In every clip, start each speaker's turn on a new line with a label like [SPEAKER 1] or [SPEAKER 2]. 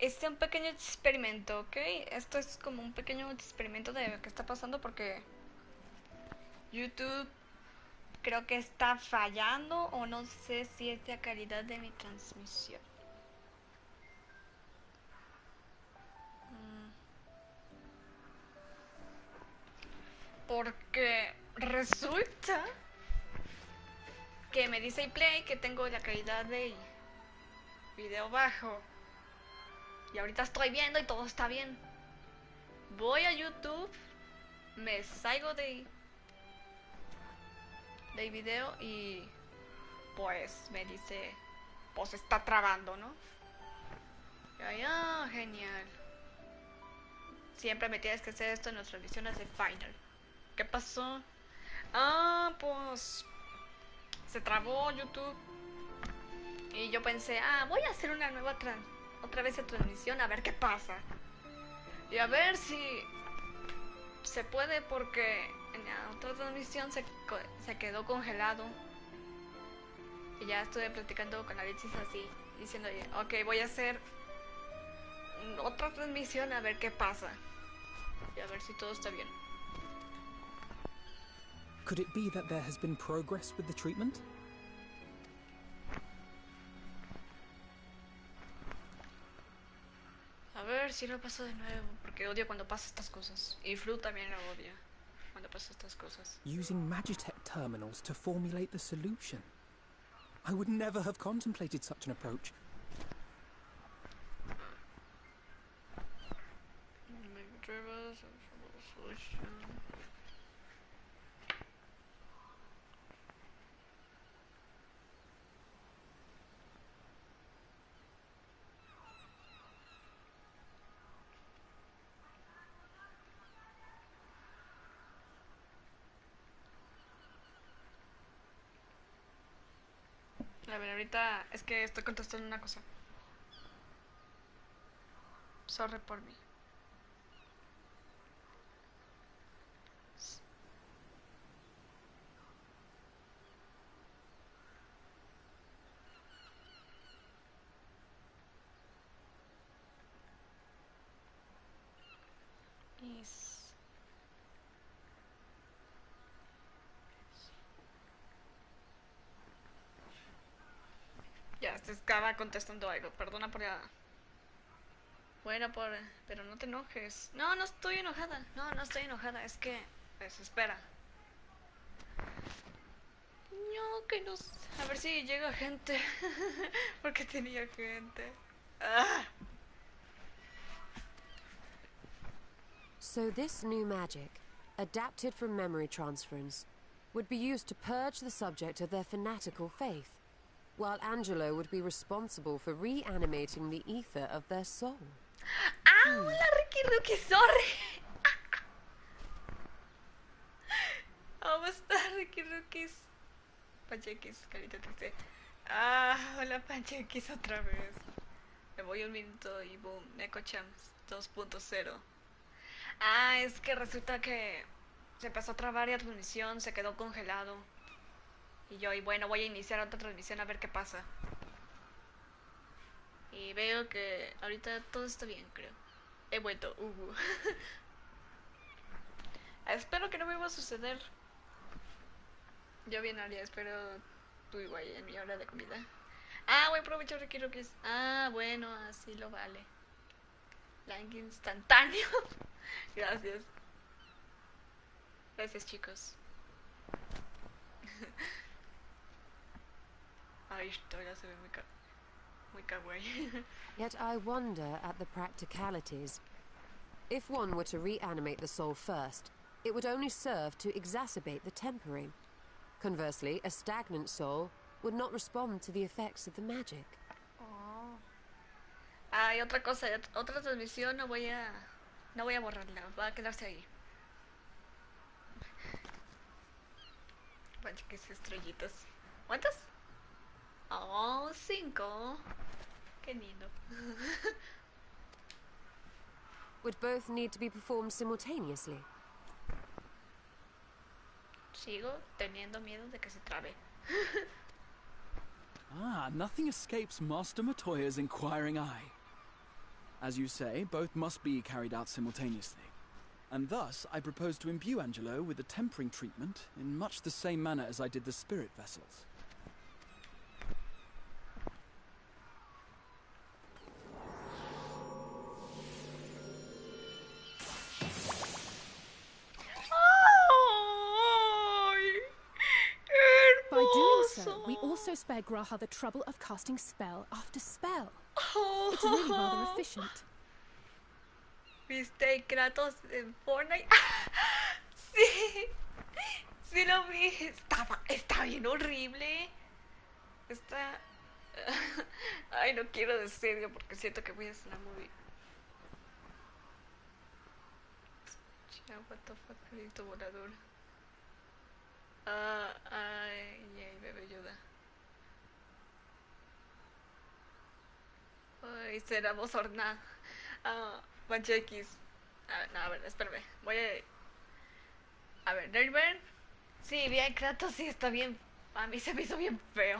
[SPEAKER 1] Este es un pequeño experimento, ¿ok? Esto es como un pequeño experimento de lo que está pasando porque YouTube creo que está fallando o no sé si es la calidad de mi transmisión. Porque resulta que me dice Play que tengo la calidad de video bajo. Y ahorita estoy viendo y todo está bien. Voy a YouTube, me salgo de video y pues me dice, pues está trabando, ¿no? Y ahí, genial. Siempre me tienes que hacer esto en las transmisiones de Final. ¿Qué pasó? Pues se trabó YouTube. Y yo pensé, voy a hacer una nueva otra vez de transmisión a ver qué pasa. Y a ver si se puede porque en la otra transmisión se quedó congelado. Y ya estuve platicando con Alexis así, diciéndole, ok, voy a hacer otra transmisión a ver qué pasa. Y a ver si todo está bien.
[SPEAKER 2] Could it be that there has been progress with the treatment?
[SPEAKER 1] A ver si no pasa de nuevo, porque odio cuando pasa estas cosas. Y Flu también lo odia cuando pasa estas cosas.
[SPEAKER 2] Using Magitech terminals to formulate the solution. I would never have contemplated such an approach.
[SPEAKER 1] A ver, ahorita es que estoy contestando una cosa. Sorry por mí. Ya, te estaba contestando algo. Perdona por la... Bueno, pero no te enojes. No, no estoy enojada. No, no estoy enojada. Es que... Pues espera. No, que no... A ver si llega gente. Porque tenía gente. Ah.
[SPEAKER 3] So this new magic, adapted from memory transference, would be used to purge the subject of their fanatical faith, while Angelo would be responsible for reanimating the ether of their soul.
[SPEAKER 1] Hola Ricky Ruki, sorry. ¿Cómo estás, Ricky Rukis? Panchequis, carita triste. Hola Panchequis otra vez. Me voy un minuto y boom, Neko Champs 2.0. Es que resulta que se empezó a trabar la transmisión, se quedó congelado. Y bueno, voy a iniciar otra transmisión a ver qué pasa. Y veo que ahorita todo está bien, creo. He vuelto, Espero que no me va a suceder. Yo bien haría, espero tú igual en mi hora de comida. Buen provecho, Ricky Rookies. Bueno, así lo vale. Like instantáneo. Gracias. Gracias, chicos. Ay, esto ya se ve muy kawaii.
[SPEAKER 3] Yet I wonder at the practicalities. If one were to reanimate the soul first, it would only serve to exacerbate the tempering. Conversely, a stagnant soul would not respond to the effects of the magic.
[SPEAKER 1] Y otra cosa, otra transmisión no voy a borrarla, va a quedarse ahí. Panchiques estrellitas. ¿Cuántas? 5. Qué lindo.
[SPEAKER 3] Would both need to be performed simultaneously?
[SPEAKER 1] Sigo teniendo miedo de que se trabe.
[SPEAKER 2] Nothing escapes Master Matoya's inquiring eye.
[SPEAKER 4] As you say, both must be carried out simultaneously. And thus, I propose to imbue Angelo with a tempering treatment in much the same manner as I did the spirit vessels.
[SPEAKER 5] By doing so, we also spare Graha the trouble of casting spell after spell. It's really rather efficient.
[SPEAKER 1] ¿Viste Kratos en Fortnite? Sí, sí lo vi. Está bien horrible. Está... Ay, no quiero decirlo porque siento que voy a sonar muy... What the fuck, crédito volador. Ay, bebé ayuda. Ay, será voz hornada. Pancho X. No, a ver, espérame. Voy a ver, Nerver. Sí, bien, Kratos, sí, está bien. A mí se me hizo bien feo.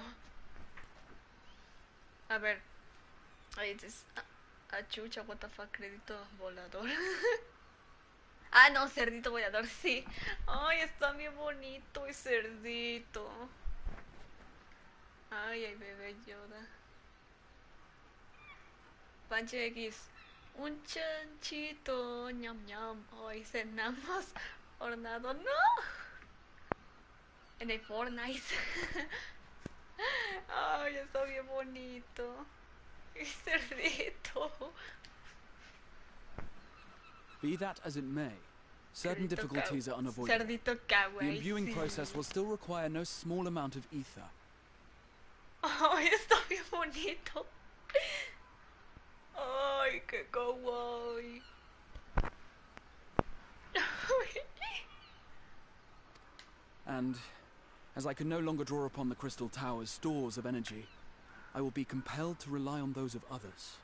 [SPEAKER 1] A ver. Ahí dices. Chucha, what the fuck, crédito volador. No, cerdito volador, sí. Ay, está bien bonito el cerdito. Ay, bebé Yoda. Pancho X. Un chanchito, ñam ñam. Hoy cenamos hornado, no. En el Fortnite. Ay, está bien bonito. El cerdito.
[SPEAKER 4] Be that as it may, certain difficulties are unavoidable.
[SPEAKER 1] Cerdito kawaii.
[SPEAKER 4] The imbuing process will still require no small amount of ether.
[SPEAKER 1] Ay, está bien bonito. Ay, qué kawaii.
[SPEAKER 4] And as I can no longer draw upon the Crystal Tower's stores of energy, I will be compelled to rely on those of others.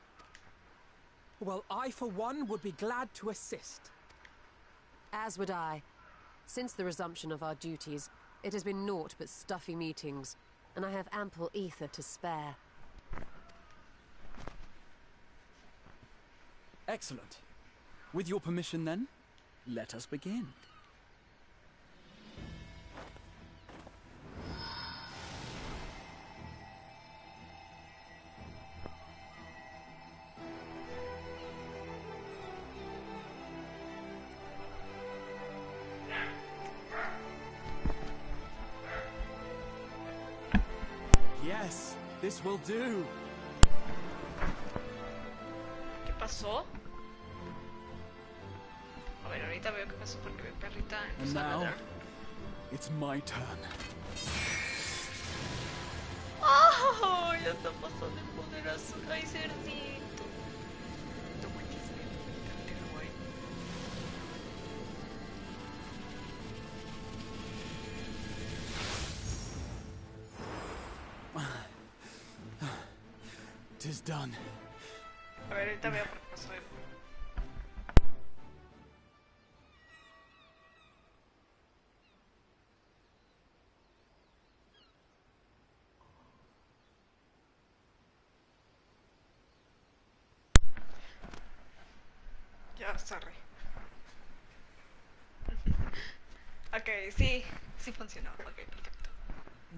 [SPEAKER 2] Well, I, for one, would be glad to assist.
[SPEAKER 3] As would I. Since the resumption of our duties, it has been naught but stuffy meetings, and I have ample ether to spare.
[SPEAKER 4] Excellent. With your permission, then, let us begin. Yes, this will do.
[SPEAKER 1] ¿Qué pasó? A ver, ahorita veo qué pasó porque mi perrita
[SPEAKER 4] And
[SPEAKER 1] empezó a
[SPEAKER 4] now,
[SPEAKER 1] ladrar.
[SPEAKER 4] it's my turn.
[SPEAKER 1] ¡Oh! Ya está pasando el poder azul. ¡Ay, cerdito! Está buenísimo. Está guay.
[SPEAKER 4] Tis done.
[SPEAKER 1] A ver, ahorita veo por qué pasó. Ya, sorry. Ok, sí funcionó. Ok, perfecto.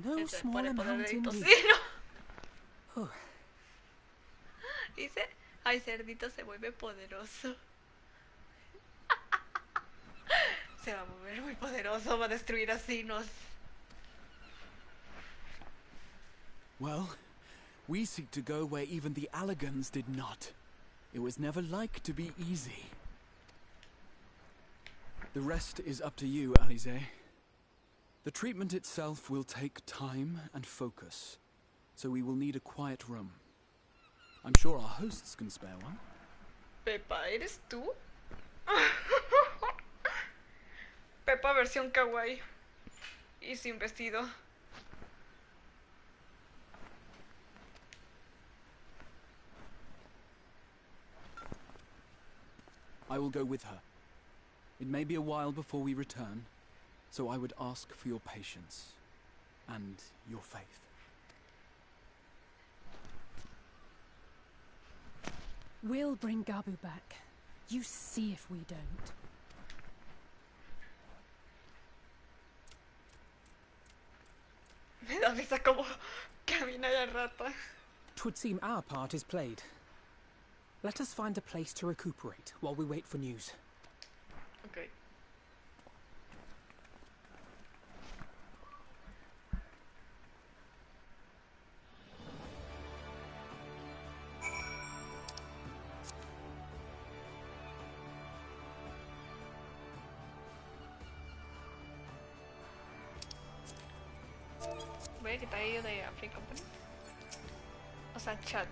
[SPEAKER 2] No
[SPEAKER 1] Ese
[SPEAKER 2] small
[SPEAKER 1] pone poder
[SPEAKER 2] amount
[SPEAKER 1] dedito,
[SPEAKER 2] indeed.
[SPEAKER 1] sí, ¿no?
[SPEAKER 2] Oh,
[SPEAKER 1] Dice, ay, cerdito se vuelve poderoso. Se va a volver muy poderoso, va a destruir asinos.
[SPEAKER 4] Well, we seek to go where even the Allegans did not. It was never like to be easy. The rest is up to you, Alize. The treatment itself will take time and focus, so we will need a quiet room. I'm sure our hosts can spare one.
[SPEAKER 1] Pepa, ¿eres tú? Pepa versión kawaii. Y sin vestido.
[SPEAKER 4] I will go with her. It may be a while before we return, so I would ask for your patience and your faith.
[SPEAKER 5] We'll bring Gabu back. You see if we don't.
[SPEAKER 1] Me da risa como camina la rata.
[SPEAKER 2] 'Twould seem our part is played. Let us find a place to recuperate while we wait for news.
[SPEAKER 1] Okay. Voy a quitar ello de Free Company. O sea, chat.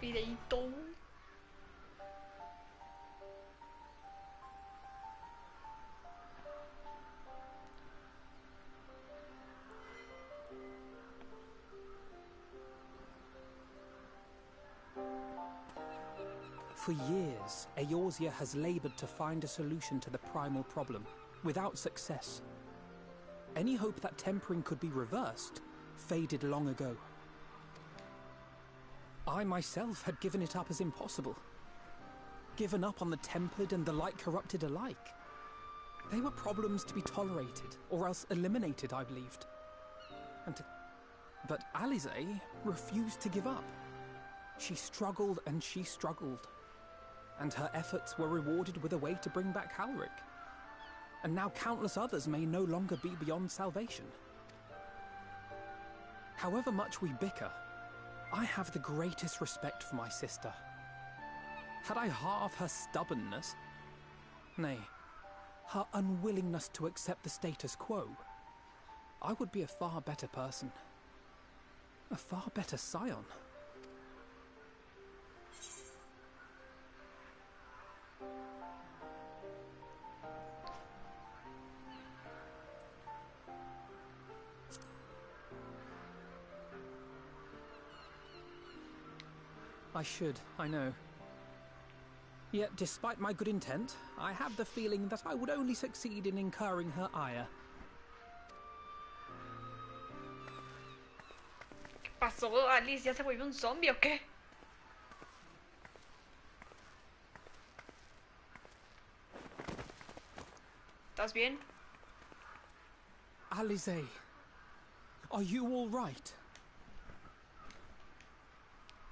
[SPEAKER 1] Videito.
[SPEAKER 2] For years, Eorzea has labored to find a solution to the primal problem, without success. Any hope that tempering could be reversed faded long ago. I myself had given it up as impossible. Given up on the tempered and the light corrupted alike. They were problems to be tolerated, or else eliminated, I believed. But Alize refused to give up. She struggled and she struggled. And her efforts were rewarded with a way to bring back Halric. And now countless others may no longer be beyond salvation. However much we bicker, I have the greatest respect for my sister. Had I half her stubbornness, nay, her unwillingness to accept the status quo, I would be a far better person. A far better scion. I should, I know. Yet, despite my good intent, I have the feeling that I would only succeed in incurring her ire.
[SPEAKER 1] ¿Qué pasó? ¿Alice ya se volvió un zombie o qué? ¿Estás bien?
[SPEAKER 2] Alize, are you all right?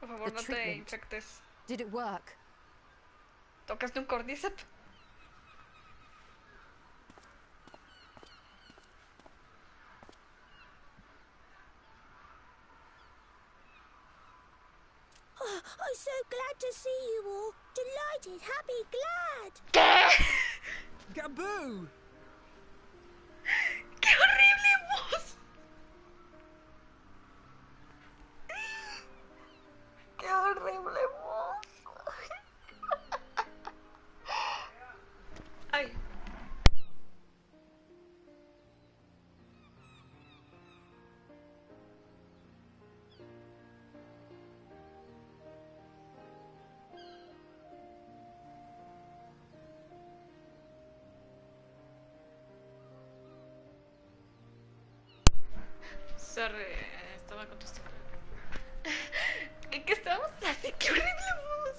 [SPEAKER 1] Por favor, no te infectes.
[SPEAKER 3] Did it work?
[SPEAKER 1] ¿Tocaste un cordyceps?
[SPEAKER 6] Oh, I'm so glad to see you all. Delighted, happy, glad.
[SPEAKER 1] ¿Qué?
[SPEAKER 2] Gabu!
[SPEAKER 1] ¡Qué horrible voz! ¡Qué horrible voz! Ay. Sorry, estaba contestando. ¿Qué estábamos haciendo? ¡Qué horrible voz!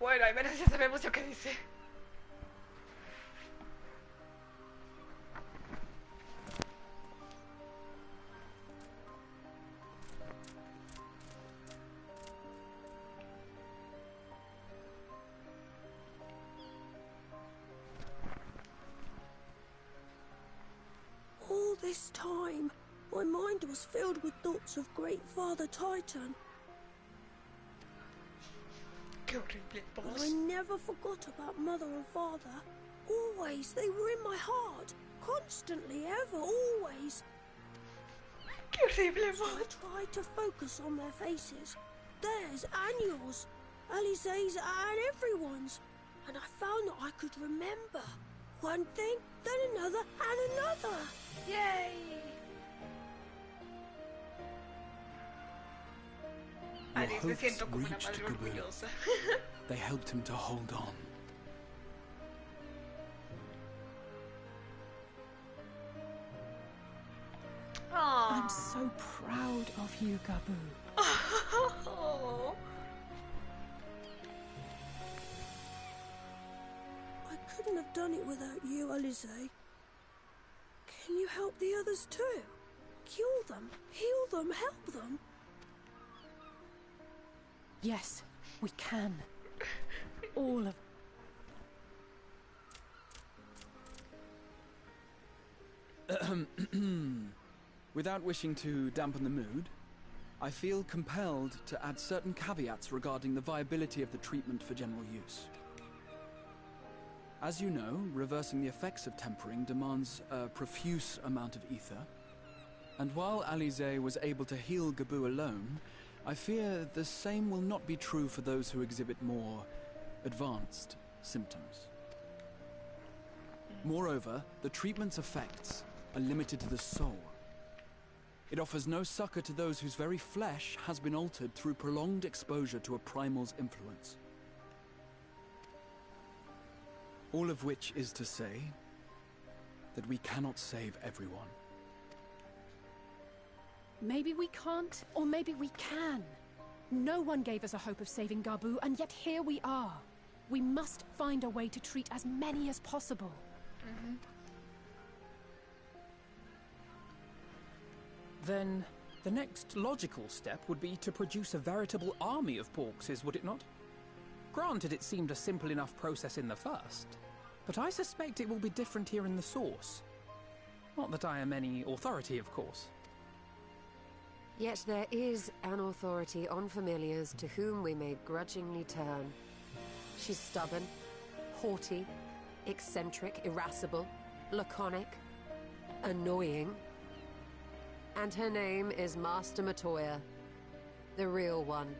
[SPEAKER 1] Bueno, al menos ya sabemos lo que dice.
[SPEAKER 6] All this time, my mind was filled with thoughts of Great Father Titan.
[SPEAKER 1] ¡Qué horrible
[SPEAKER 6] But
[SPEAKER 1] voz!
[SPEAKER 6] I never forgot about Mother and Father. Always, they were in my heart. Constantly, ever, always.
[SPEAKER 1] ¡Qué horrible
[SPEAKER 6] So I
[SPEAKER 1] voz!
[SPEAKER 6] tried to focus on their faces. Theirs and yours. Alize's and everyone's. And I found that I could remember. One thing, then another, and another.
[SPEAKER 1] ¡Yay!
[SPEAKER 4] Your
[SPEAKER 1] Alice, me
[SPEAKER 4] hopes
[SPEAKER 1] siento como una
[SPEAKER 4] reached
[SPEAKER 1] madre
[SPEAKER 4] Gabu.
[SPEAKER 1] orgullosa.
[SPEAKER 4] They helped him to hold on.
[SPEAKER 5] I'm so proud of you, Gabu.
[SPEAKER 6] I couldn't have done it without you, Alize. Can you help the others too? Cure them, heal them, help them?
[SPEAKER 5] Yes, we can. All of...
[SPEAKER 4] Without wishing to dampen the mood, I feel compelled to add certain caveats regarding the viability of the treatment for general use. As you know, reversing the effects of tempering demands a profuse amount of ether. And while Alize was able to heal Gabu alone, I fear the same will not be true for those who exhibit more advanced symptoms. Moreover, the treatment's effects are limited to the soul. It offers no succor to those whose very flesh has been altered through prolonged exposure to a primal's influence. All of which is to say that we cannot save everyone.
[SPEAKER 5] Maybe we can't, or maybe we can. No one gave us a hope of saving Gabu, and yet here we are. We must find a way to treat as many as possible.
[SPEAKER 2] Then the next logical step would be to produce a veritable army of porkses, would it not? Granted, it seemed a simple enough process in the first, but I suspect it will be different here in the source. Not that I am any authority, of course.
[SPEAKER 3] Yet there is an authority on familiars to whom we may grudgingly turn. She's stubborn, haughty, eccentric, irascible, laconic, annoying. And her name is Master Matoya, the real one.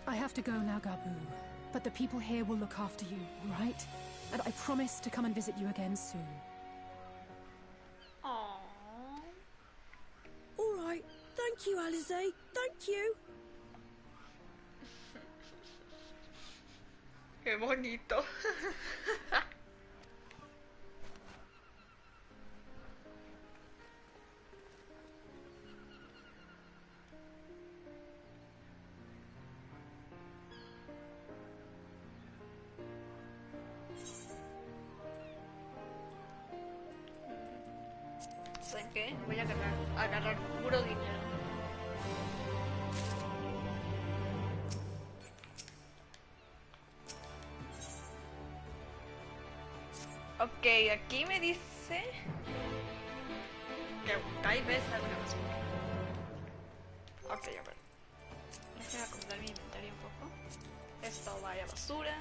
[SPEAKER 5] I have to go now, Gabu. But the people here will look after you, all right? And I promise to come and visit you again soon.
[SPEAKER 1] Aww.
[SPEAKER 6] All right. Thank you, Alize. Thank you.
[SPEAKER 1] Qué bonito. ¿Saben qué? Voy a agarrar puro dinero. Ok, aquí me dice que tal vez alguna basura. Ok, a ver. Déjame acomodar mi inventario un poco. Esto vaya basura.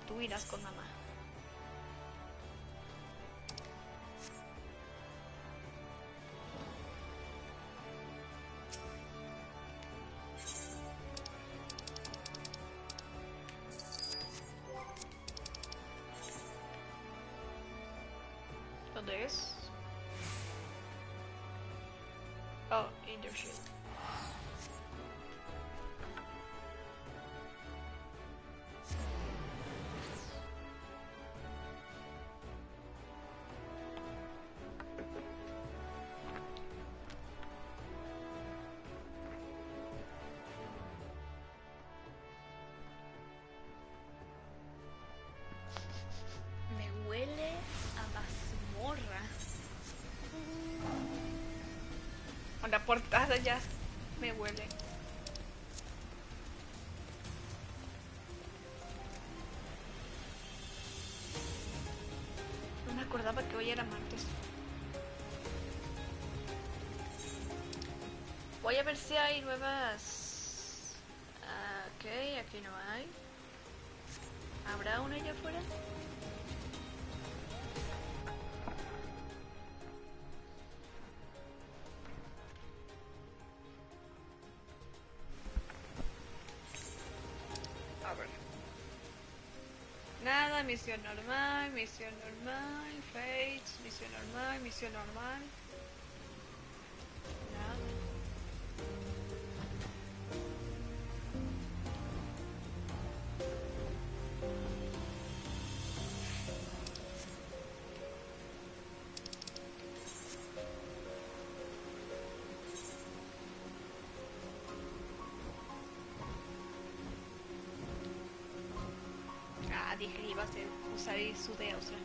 [SPEAKER 1] Tú irás con mamá. ¿Dónde es? Oh, in their shit. Me huele a mazmorra. Con la portada ya me huele. No me acordaba que hoy era martes. Voy a ver si hay nuevas. Ok, aquí no hay. ¿Habrá una allá afuera? A ver. Nada, misión normal, fates, misión normal. Nada. a digerir, va a ser usar su de ostra.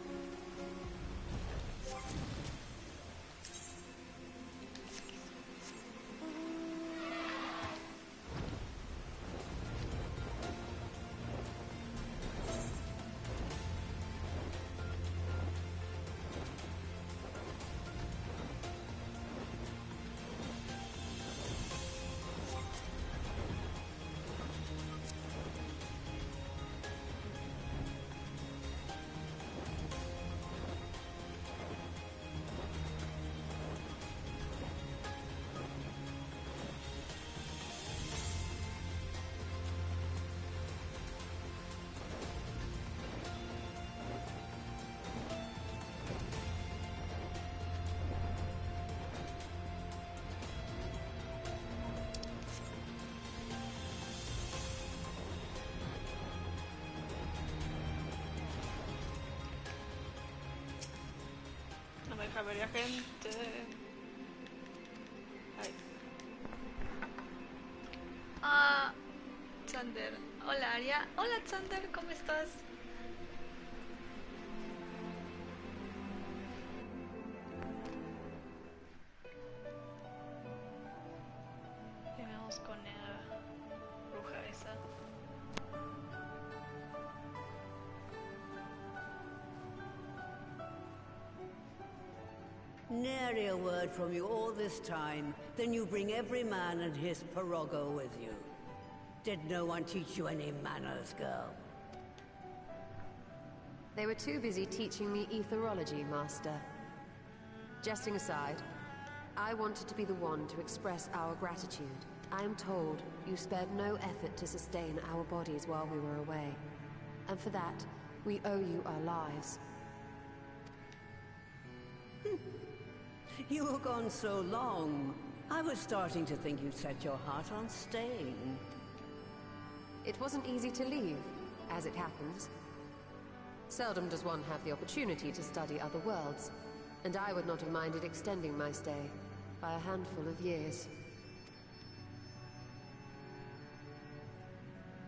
[SPEAKER 1] Habría gente. Ay. Ah, Xander. Hola, Aria. Hola, Xander, ¿cómo estás? Vamos con la bruja esa.
[SPEAKER 7] Nary a word from you all this time, then you bring every man and his pirogo with you. Did no one teach you any manners, girl?
[SPEAKER 3] They were too busy teaching me etherology, Master. Jesting aside, I wanted to be the one to express our gratitude. I am told you spared no effort to sustain our bodies while we were away. And for that, we owe you our lives.
[SPEAKER 7] You were gone so long. I was starting to think you'd set your heart on staying.
[SPEAKER 3] It wasn't easy to leave, as it happens. Seldom does one have the opportunity to study other worlds, and I would not have minded extending my stay by a handful of years.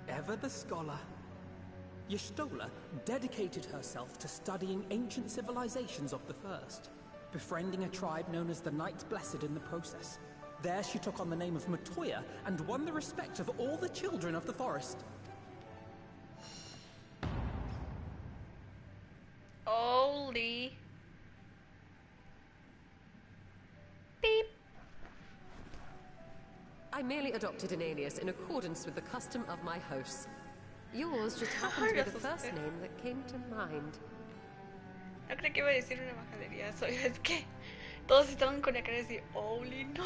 [SPEAKER 2] Ever the scholar. Y'shtola dedicated herself to studying ancient civilizations of the First, befriending a tribe known as the Knights Blessed in the process. There she took on the name of Matoya and won the respect of all the children of the forest.
[SPEAKER 1] Holy. Beep.
[SPEAKER 3] I merely adopted an alias in accordance with the custom of my hosts. Yours just happened to be the first name that came to mind.
[SPEAKER 1] No creo que iba a decir una majadería, es que todos estaban con la cara de decir, holy no.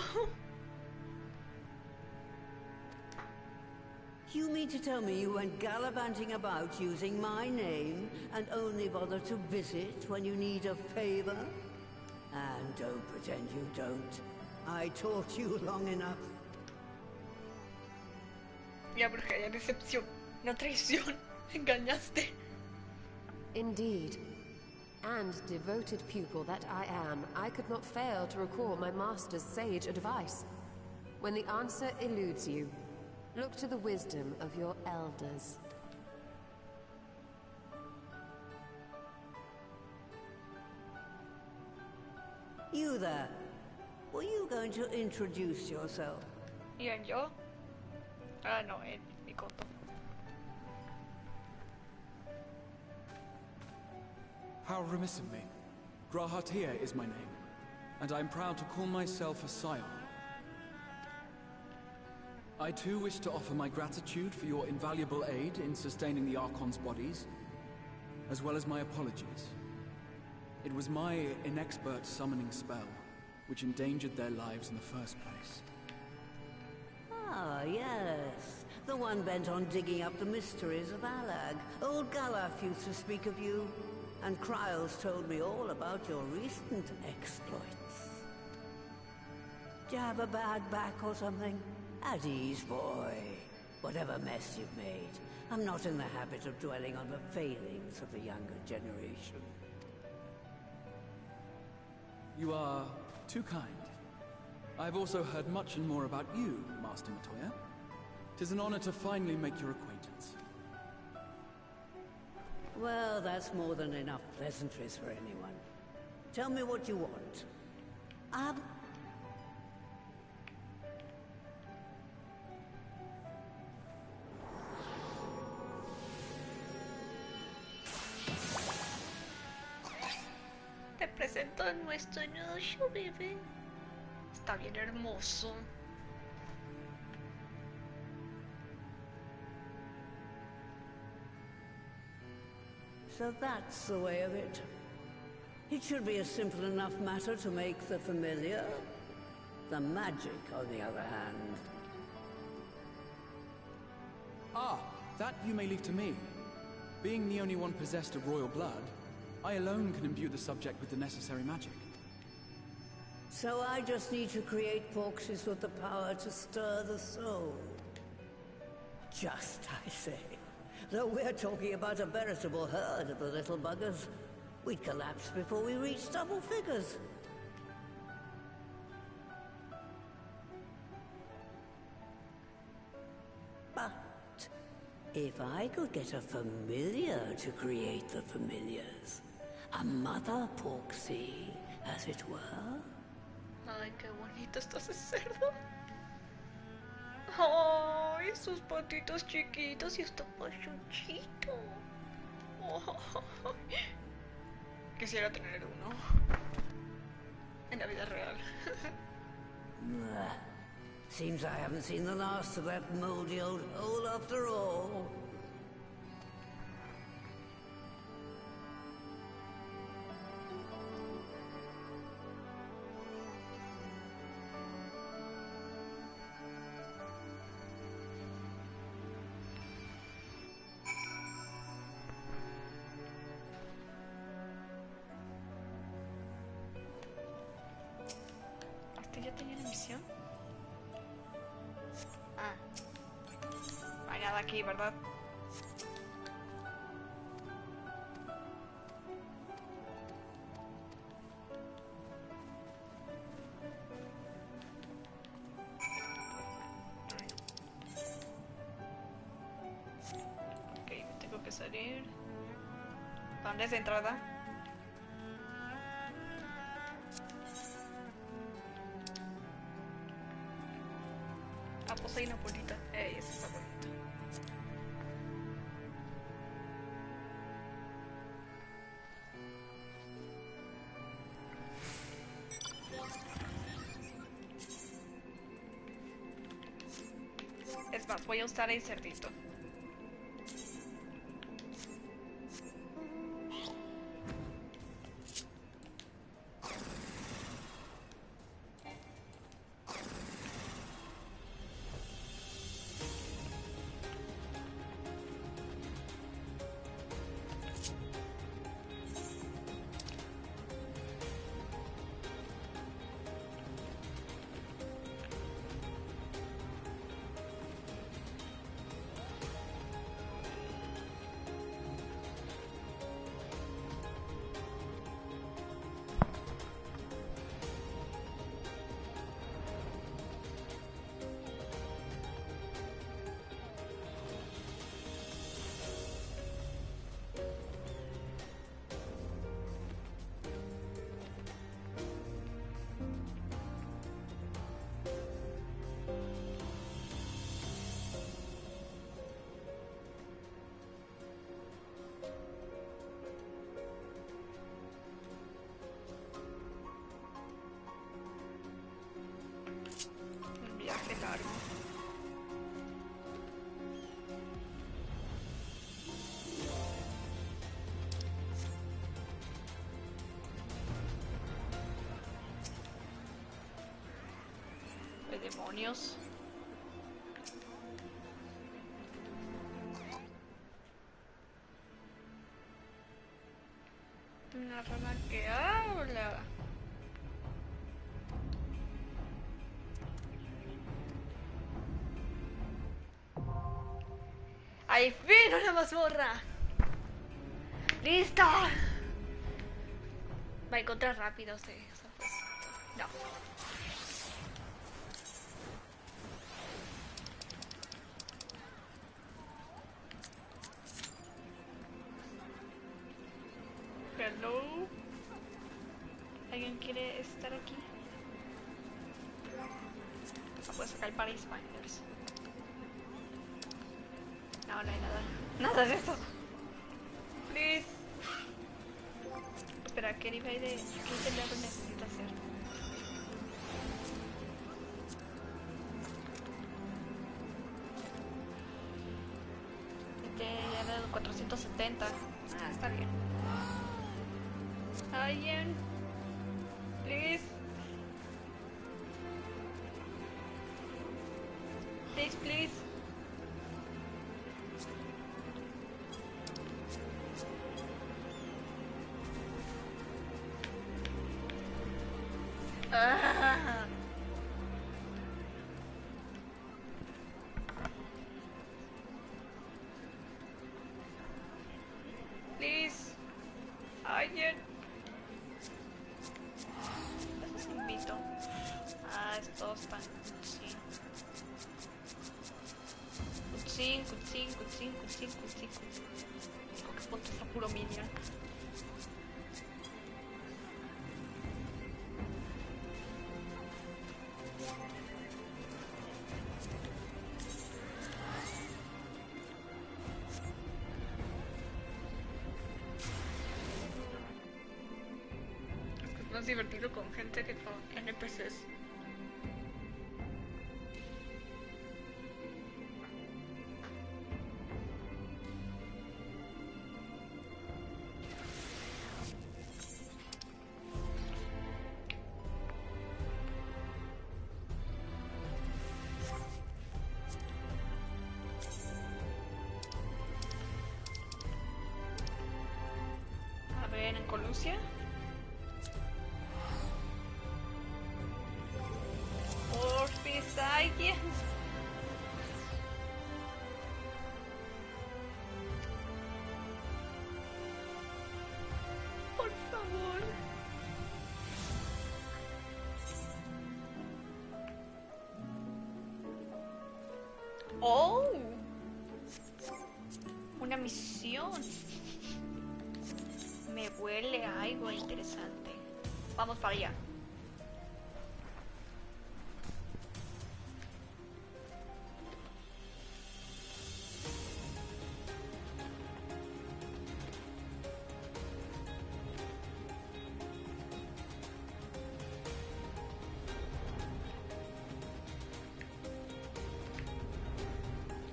[SPEAKER 7] You mean to tell me you went gallivanting about using my name and only bother to visit when you need a favor? And don't pretend you don't. I taught you long enough.
[SPEAKER 1] La brujería, decepción, no traición, engañaste.
[SPEAKER 3] Indeed. And devoted pupil that I am, I could not fail to recall my master's sage advice. When the answer eludes you, look to the wisdom of your elders.
[SPEAKER 7] You there. Were you going to introduce yourself?
[SPEAKER 1] ¿Y yo? Ah, no, mi coto.
[SPEAKER 4] How remiss of me. Grahatia is my name, and I'm proud to call myself a scion. I too wish to offer my gratitude for your invaluable aid in sustaining the Archon's bodies, as well as my apologies. It was my inexpert summoning spell which endangered their lives in the first place.
[SPEAKER 7] Ah, yes. The one bent on digging up the mysteries of Alag. Old Galaf used to speak of you, and Kryles told me all about your recent exploits. Do you have a bad back or something? At ease, boy. Whatever mess you've made, I'm not in the habit of dwelling on the failings of the younger generation.
[SPEAKER 4] You are too kind. I've also heard much and more about you, Master Matoya. 'Tis an honor to finally make your acquaintance.
[SPEAKER 7] Well, that's more than enough pleasantries for anyone. Tell me what you want.
[SPEAKER 1] Te presento a nuestro nuevo show, bebé. Está bien hermoso.
[SPEAKER 7] So that's the way of it. It should be a simple enough matter to make the familiar. The magic, on the other hand.
[SPEAKER 4] Ah, that you may leave to me. Being the only one possessed of royal blood, I alone can imbue the subject with the necessary magic.
[SPEAKER 7] So I just need to create porxies with the power to stir the soul. Just, I say. Though we're talking about a veritable herd of the little buggers, we'd collapse before we reach double figures. But if I could get a familiar to create the familiars, a mother porxie, as it were.
[SPEAKER 1] Ay, qué bonito está ese cerdo. Ay, sus patitos chiquitos y está pachuchito. Ay. Quisiera tener uno en la vida real.
[SPEAKER 7] Seems I haven't seen the last of that moldy old hole after all.
[SPEAKER 1] ¿Hasta ya tenía la misión? Ah. No hay nada aquí, ¿verdad? Ok, tengo que salir. ¿Dónde es la entrada? Ah, pues hay una puertita. Ey, esa está bonita. Es más, voy a usar el cerdito. Un viaje largo. ¿Qué demonios? Una rana que habla. ¡Al fin una mazmorra! ¡Listo! Va a encontrar rápido, sí. No. ¿Alguien quiere estar aquí? No puedo sacar el Paris Binders. No, no hay nada. Nada de eso. Please. Espera, ¿qué nivel de... ¿Qué teclado necesito hacer? Ya era el 470. Ah, está bien. ¿Alguien? Please. Please, please. Ah. Please. Alguien. Eso es invito. Ah, estos están cutscene. Cutscene. ¿Qué punto está puro minion? Es más divertido con gente que con NPCs. A ver, en Colusia. Porfis, alguien. Por favor. Oh, una misión. Me huele a algo interesante. Vamos para allá.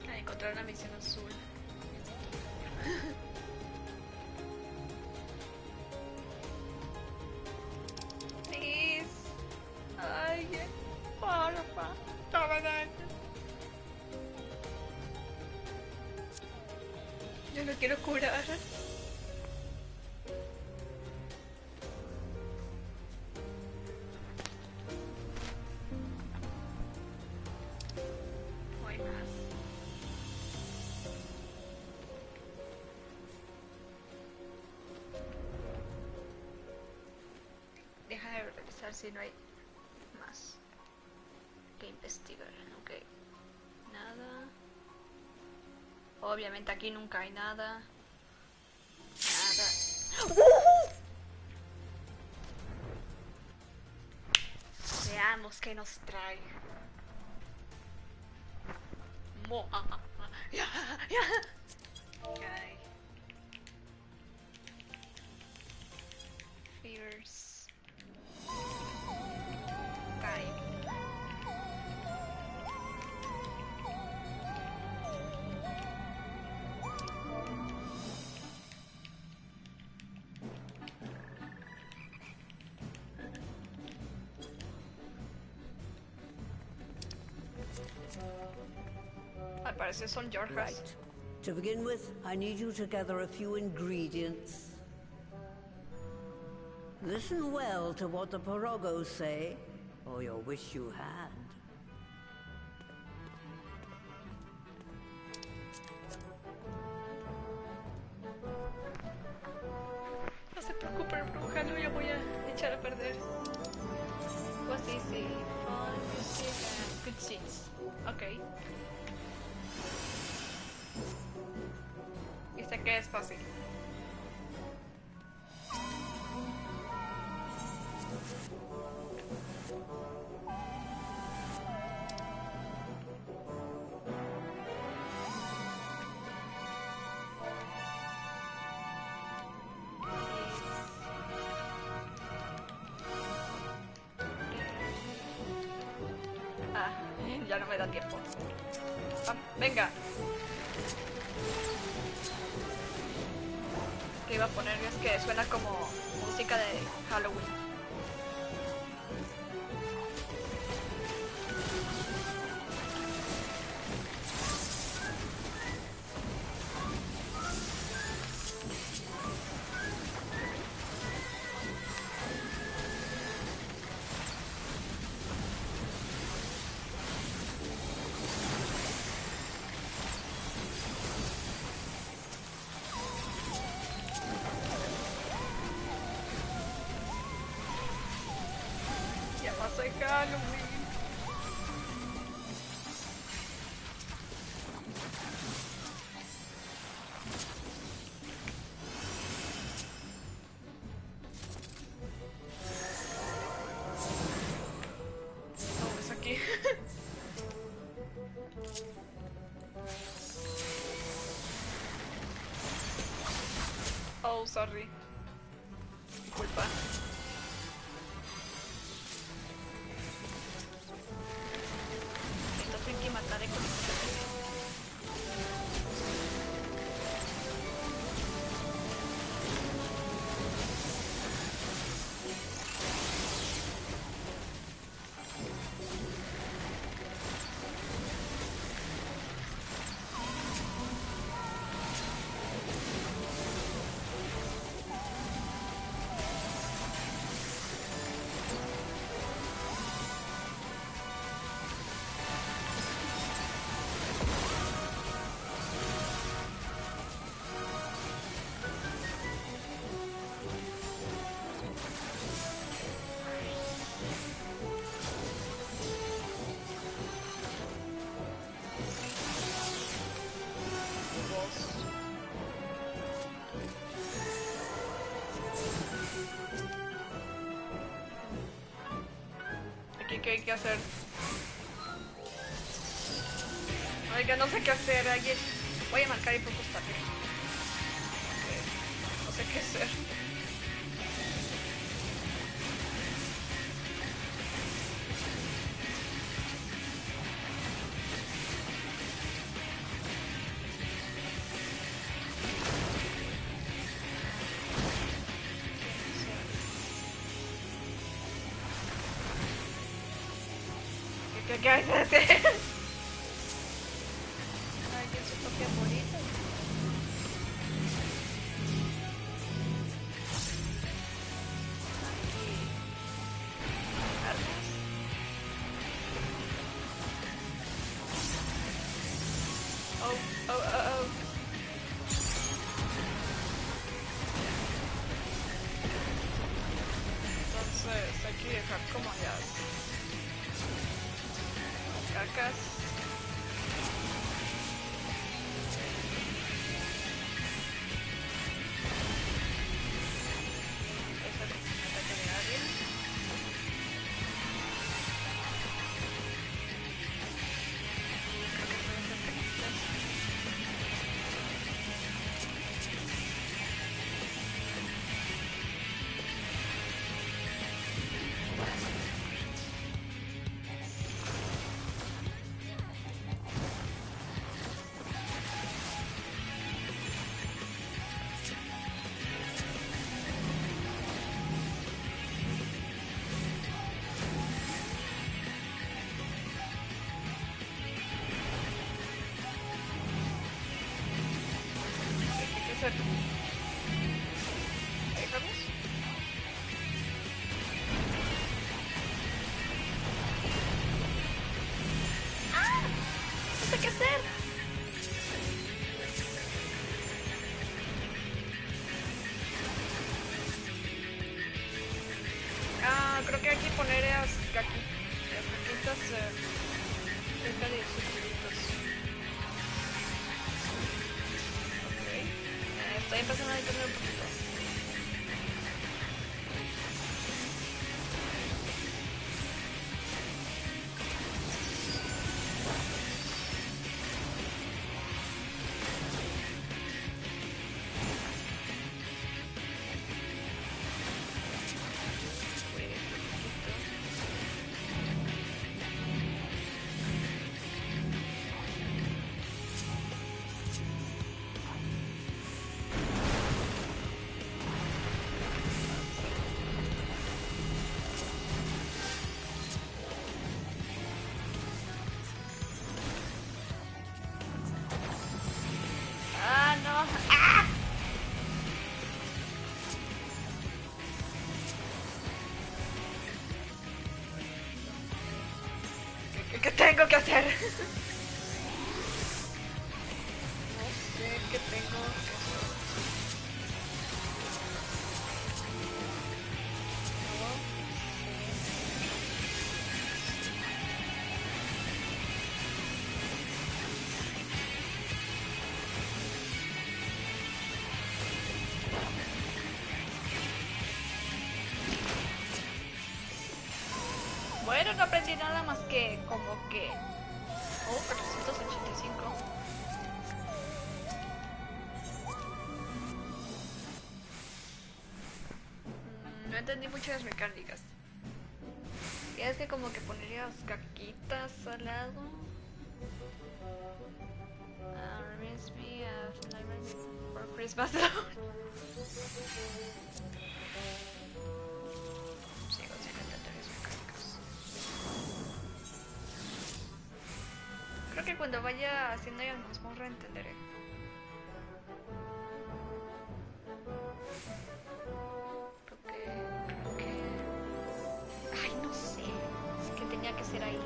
[SPEAKER 1] A encontrar una misión azul. Please. Alguien. Porfa. Toma daño. Yo lo quiero curar. No hay más. Deja de revisar si no hay más que investigar. Ok. Nada. Obviamente aquí nunca hay nada. Nada. Veamos qué nos trae. Ya. Okay. Fears. Time. Al parecer son Georges.
[SPEAKER 7] Right. To begin with, I need you to gather a few ingredients. Listen well to what the Porogos say, or you'll wish you had.
[SPEAKER 1] No se preocupe, bruja, no, yo voy a echar a perder. What's easy? Fun, music, and good scenes. Ok. Y sé que es fácil. ya no me da tiempo. Ah, venga. Que iba a poner es que suena como música de Halloween. Soy Halloween. Oh, es aquí. Oh, sorry. Disculpa. Que mataré con ¿Qué hay que hacer? Oiga, no sé qué hacer. Alguien... Voy a marcar y poco está bien. Okay. No sé qué hacer. ¿Qué hay que hacer? Ay, tiene su propia bolita. Armas. Oh. Entonces hay que dejar como ya. Cacas. Esa es la que de alguien. Creo que puede ser canitas. Déjanos. ¡Ah! No sé qué hacer. Creo que hay que poner las caquitas cerca de sus gritos. Estoy empezando a entender un poquito. tengo que hacer? No sé qué tengo que hacer. Bueno, no aprendí nada más que como que... Oh, 485. No entendí muchas mecánicas. Y es que como que pondrías caquitas al lado. Reminds me of Nightmare for Christmas. Sigo sin entender las mecánicas. Creo que cuando vaya haciendo ya mazmorra entenderé. Creo que... Ay, no sé. Es que tenía que ser ahí.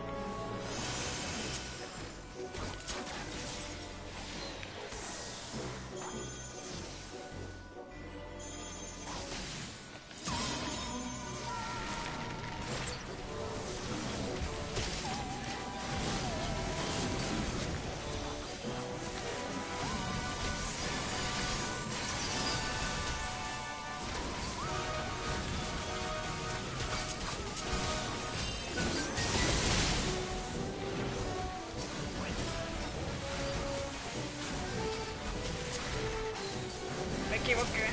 [SPEAKER 1] Me equivoqué.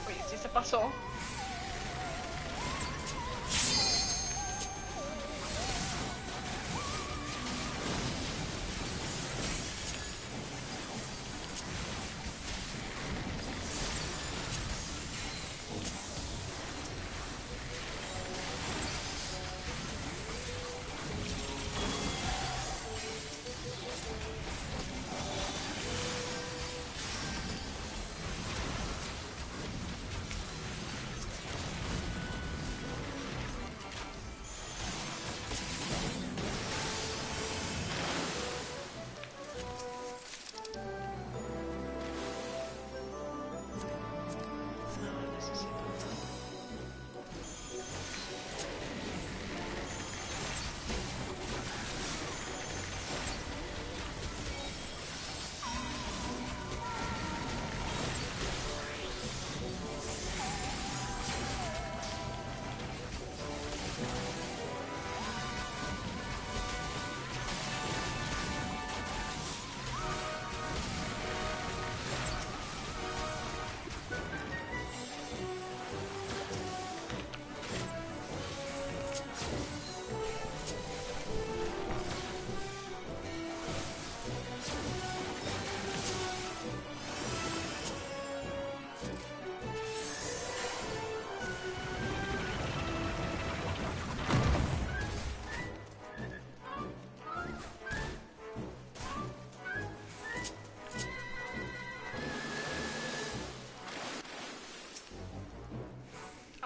[SPEAKER 1] Oye, sí se pasó.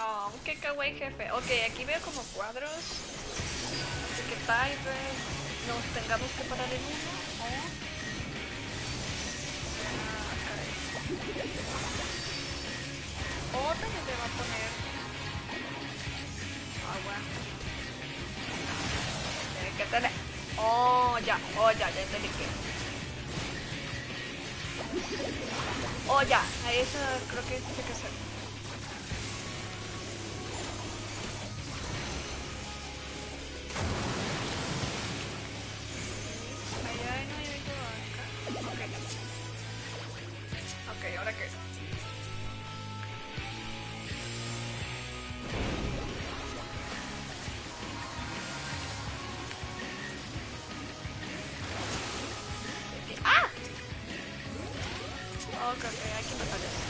[SPEAKER 1] Oh, qué kawaii jefe. Ok, aquí veo como cuadros. Así que tal vez nos tengamos que parar en uno. O también le va a poner agua. ¿Qué tal? Oh, ya entendí que. Oh, ya, a eso creo que tiene que ser. Ok, ¿ahora qué? Ok, aquí me parece.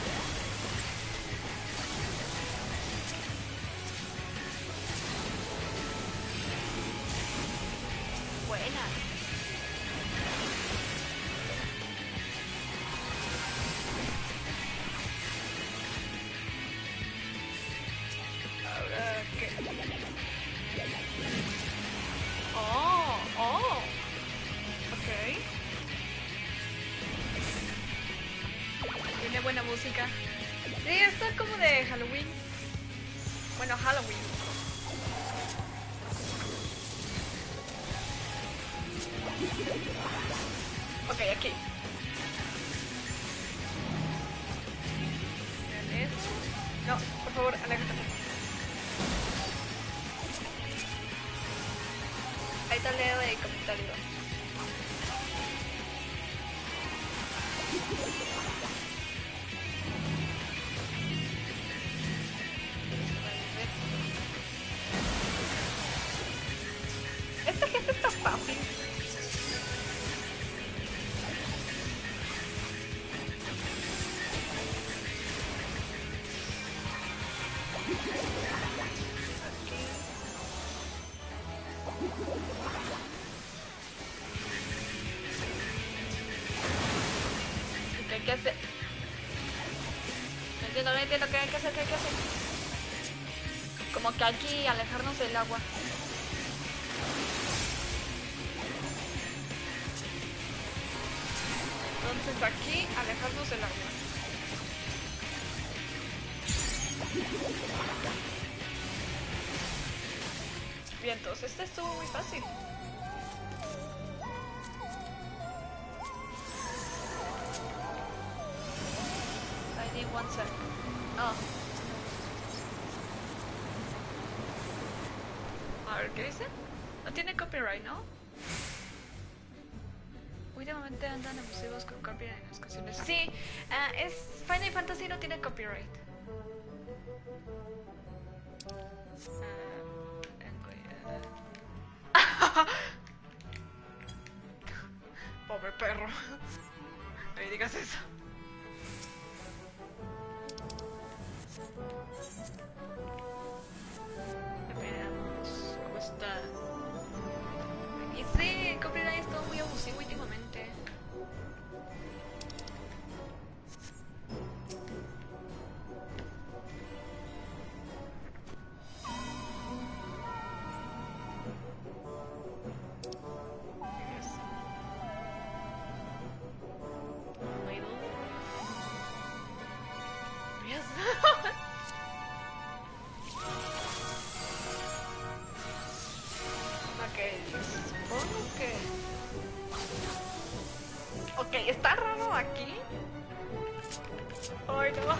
[SPEAKER 1] Buena. Ahora, ¿qué? Oh. Ok. Tiene buena música. Sí, esto es como de Halloween. Bueno, Halloween. Ok, aquí. No, por favor, aléjate. Ahí te leo el comentario. Esta gente está fácil. ¿Qué hacer? No entiendo qué hay que hacer, Como que aquí alejarnos del agua. Entonces aquí alejarnos del agua. Bien, entonces este estuvo muy fácil. I need 1 sec. Oh. A ver, ¿qué dice? No tiene copyright, ¿no? Últimamente andan abusivos con copyright en las canciones. Sí, es Final Fantasy no tiene copyright. Pobre perro. No me digas eso. Veamos cómo está. Y sí, el copyright es todo muy abusivo últimamente. Ok, está raro aquí. Ay, no.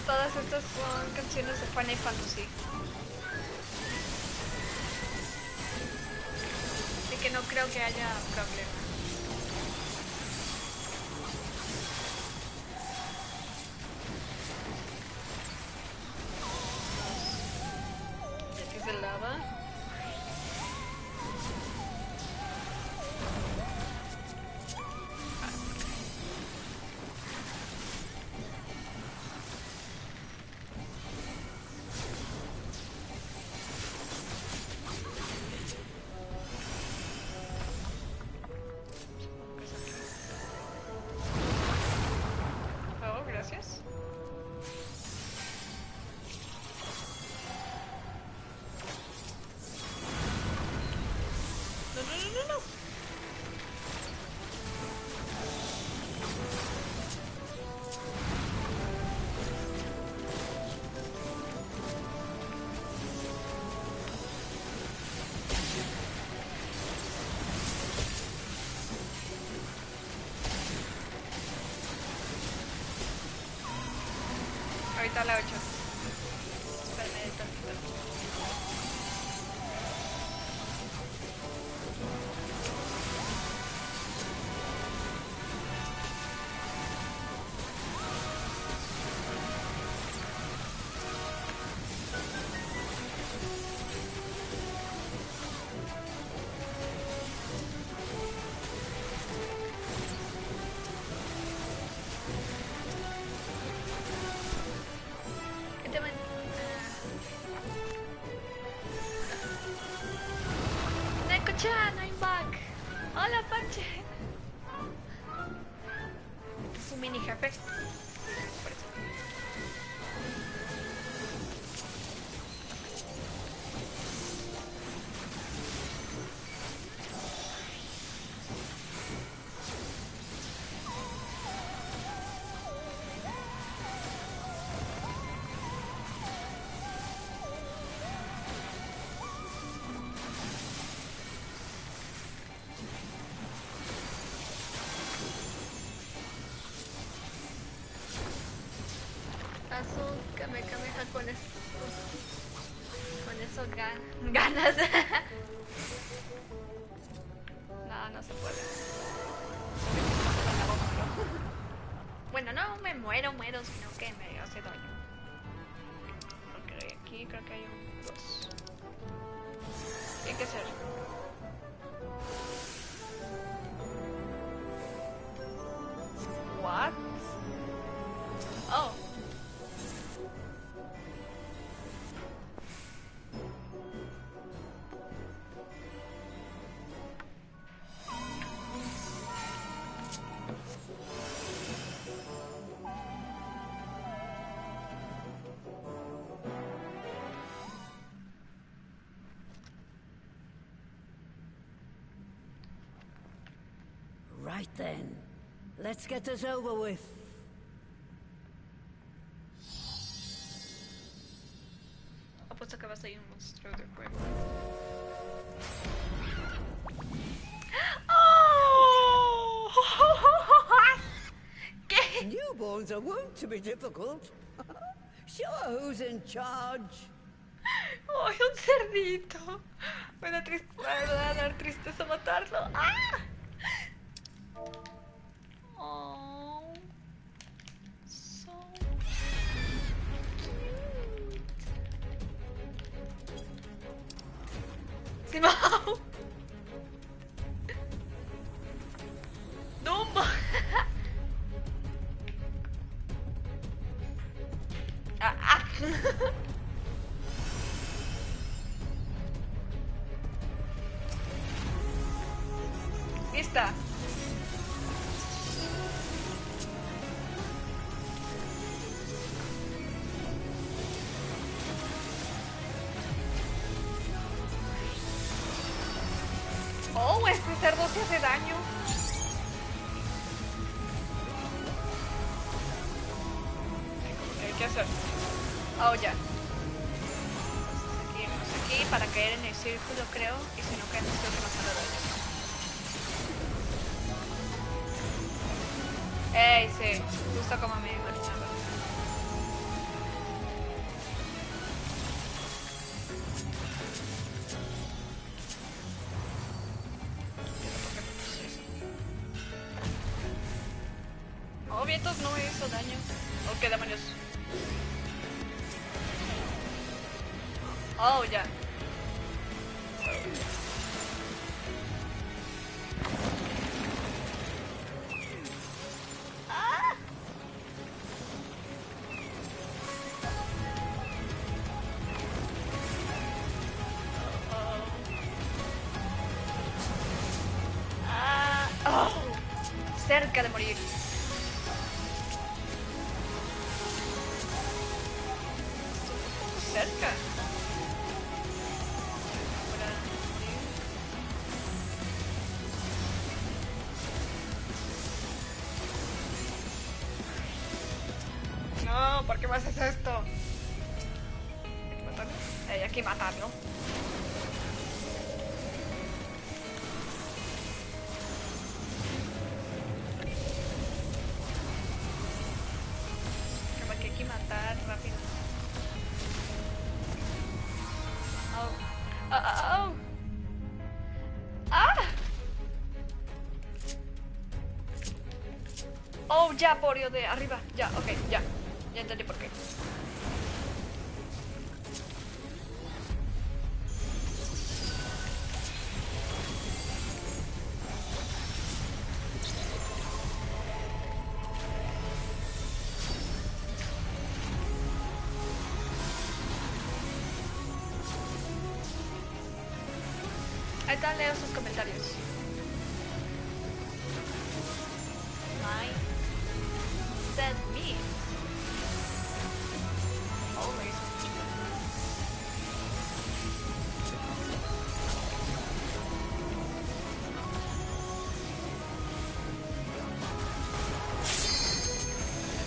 [SPEAKER 1] Todas estas son canciones de Final Fantasy. Así que no creo que haya problema. Lava. Oh, gracias. No. Ahorita la 8. Espérame tantito. Hola, Panche. Es un mini jefe. Por eso. Kamehameha con eso ganas. No, no se puede. Bueno, no me muero, sino que me hace daño. Porque aquí creo que hay un 2. Tiene que ser. What? Oh.
[SPEAKER 7] Right then, let's get this over with.
[SPEAKER 1] Apuesto que va a salir un monstruo de juego. ¡Oh! ¿Qué?
[SPEAKER 7] Newborns are wont to be difficult. Sure, who's in charge?
[SPEAKER 1] ¡Oh, un cerdito! Me da dar tristeza matarlo. ¡Ah! Oh, so cute. Simao. Dumbo. Lista. Oh, este cerdo se hace daño. ¿Qué hay que hacer? Oh, ya. Aquí para caer en el círculo, creo. Y si no caen en el círculo, no sale daño. Ey, sí. Justo como me imaginaba. Oh, vientos no me hizo daño. Oh, qué demonios. Oh, ya. ¡Ah! Oh. Cerca de morir. Cerca. No, ¿por qué me haces esto? Hay que matarlo. Hay que matarlo. Como que hay que matar rápido. Oh. Oh. ¡Ah! Oh, ya, Porio de arriba. Ya, ok, ya. Ya entendí por qué. Ahí están, leo sus comentarios.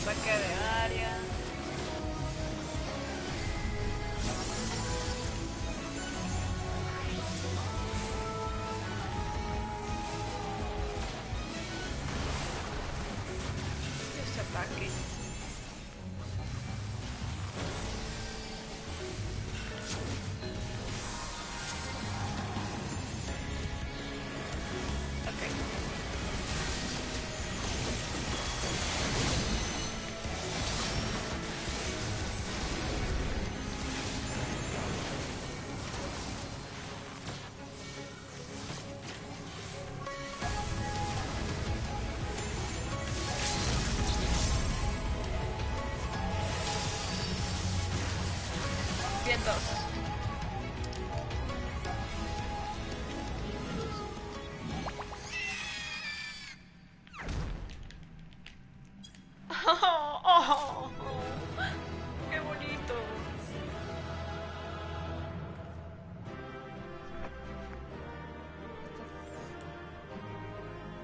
[SPEAKER 1] Saque de área. Este ataque. Vientos. Oh, qué bonito.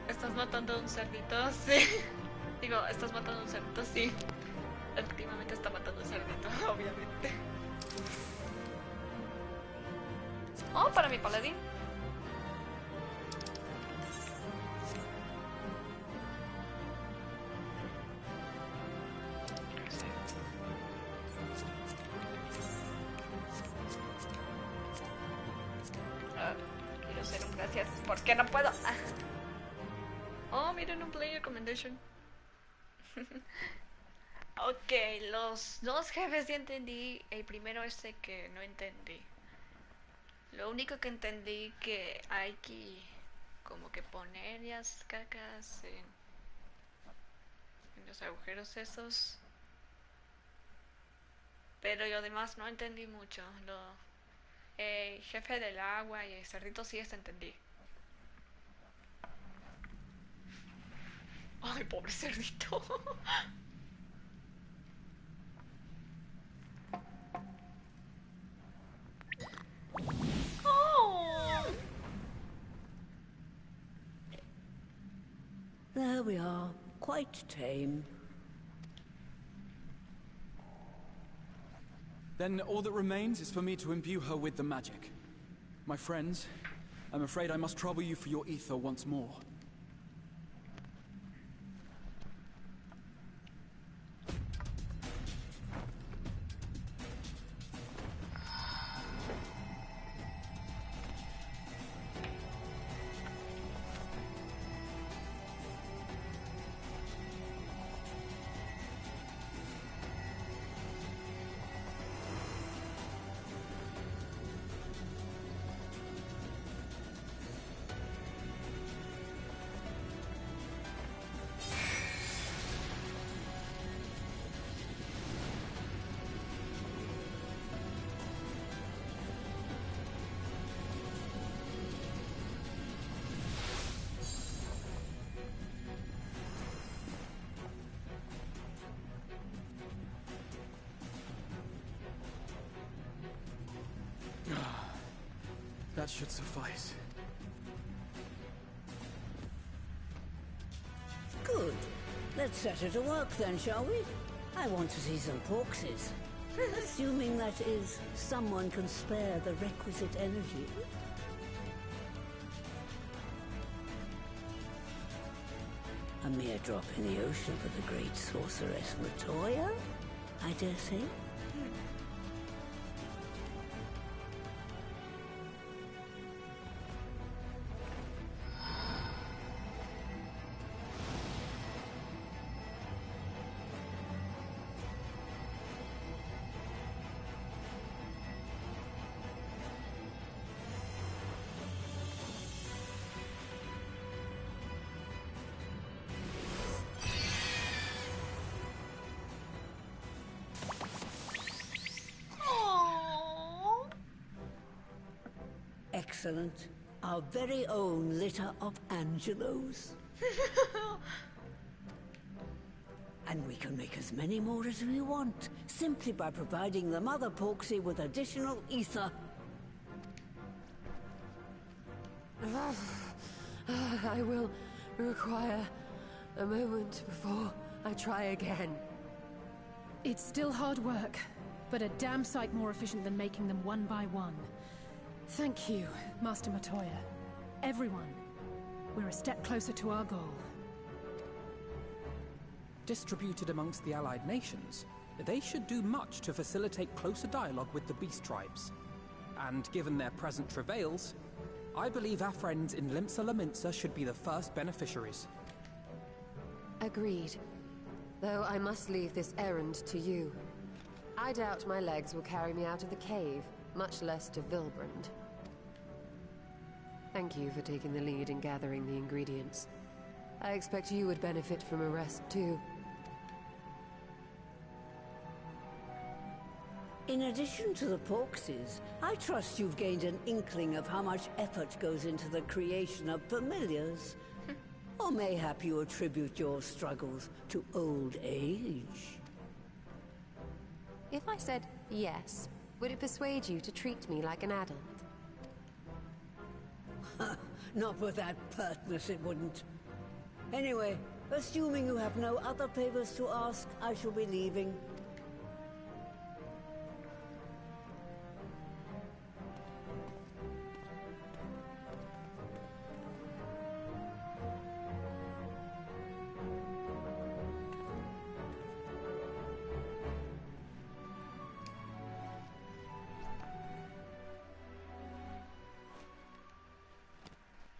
[SPEAKER 1] ¿Estás matando a un cerdito? Sí. Digo, ¿estás matando a un cerdito? Sí. Efectivamente está matando a un cerdito, obviamente. Oh, para mi paladín. Quiero hacer un gracias. ¿Por qué no puedo? Oh, miren, un player commendation. Ok, los dos jefes ya entendí. El primero ese que no entendí. Lo único que entendí que hay que como que poner las cacas en los agujeros esos. Pero lo demás no entendí mucho. El jefe del agua y el cerdito sí este entendí. Ay, pobre cerdito. Oh.
[SPEAKER 7] There we are, quite tame.
[SPEAKER 4] Then all that remains is for me to imbue her with the magic. My friends, I'm afraid I must trouble you for your ether once more. That should suffice.
[SPEAKER 7] Good. Let's set her to work then, shall we? I want to see some corpses. Assuming that is, someone can spare the requisite energy. A mere drop in the ocean for the great sorceress Latoya, I dare say. Excellent. Our very own litter of Angelos. And we can make as many more as we want, simply by providing the Mother Porksy with additional ether.
[SPEAKER 3] I will require a moment before I try again.
[SPEAKER 5] It's still hard work, but a damn sight more efficient than making them one by one. Thank you, Master Matoya. Everyone, we're a step closer to our goal.
[SPEAKER 2] Distributed amongst the allied nations, they should do much to facilitate closer dialogue with the beast tribes. And given their present travails, I believe our friends in Limsa Laminsa should be the first beneficiaries.
[SPEAKER 3] Agreed. Though I must leave this errand to you. I doubt my legs will carry me out of the cave, much less to Vilbrand. Thank you for taking the lead in gathering the ingredients. I expect you would benefit from a rest too.
[SPEAKER 7] In addition to the Porkses, I trust you've gained an inkling of how much effort goes into the creation of familiars. Or mayhap you attribute your struggles to old age?
[SPEAKER 3] If I said yes, would it persuade you to treat me like an adult?
[SPEAKER 7] Not with that pertness, it wouldn't. Anyway, assuming you have no other favors to ask, I shall be leaving.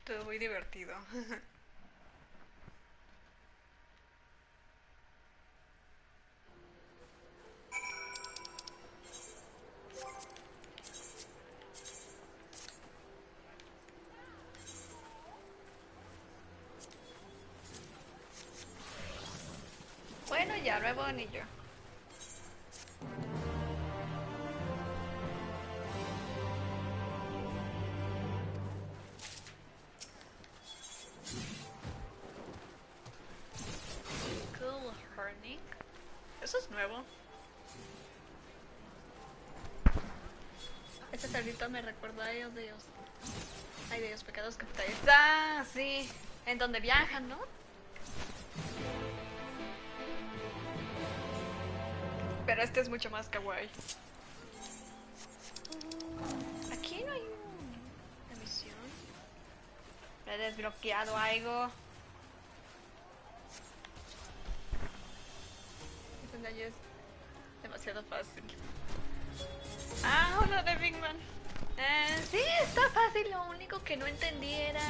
[SPEAKER 1] Todo muy divertido. Bueno, ya, nuevo anillo. Eso es nuevo. Este cerdito me recuerda a ellos de Dios. Ay, de los pecados capitales. Ah, sí. En donde viajan, ¿no? Pero este es mucho más kawaii. Aquí no hay una misión. He desbloqueado algo. Es demasiado fácil. Ah, hola de Big Man. Sí, está fácil. Lo único que no entendí era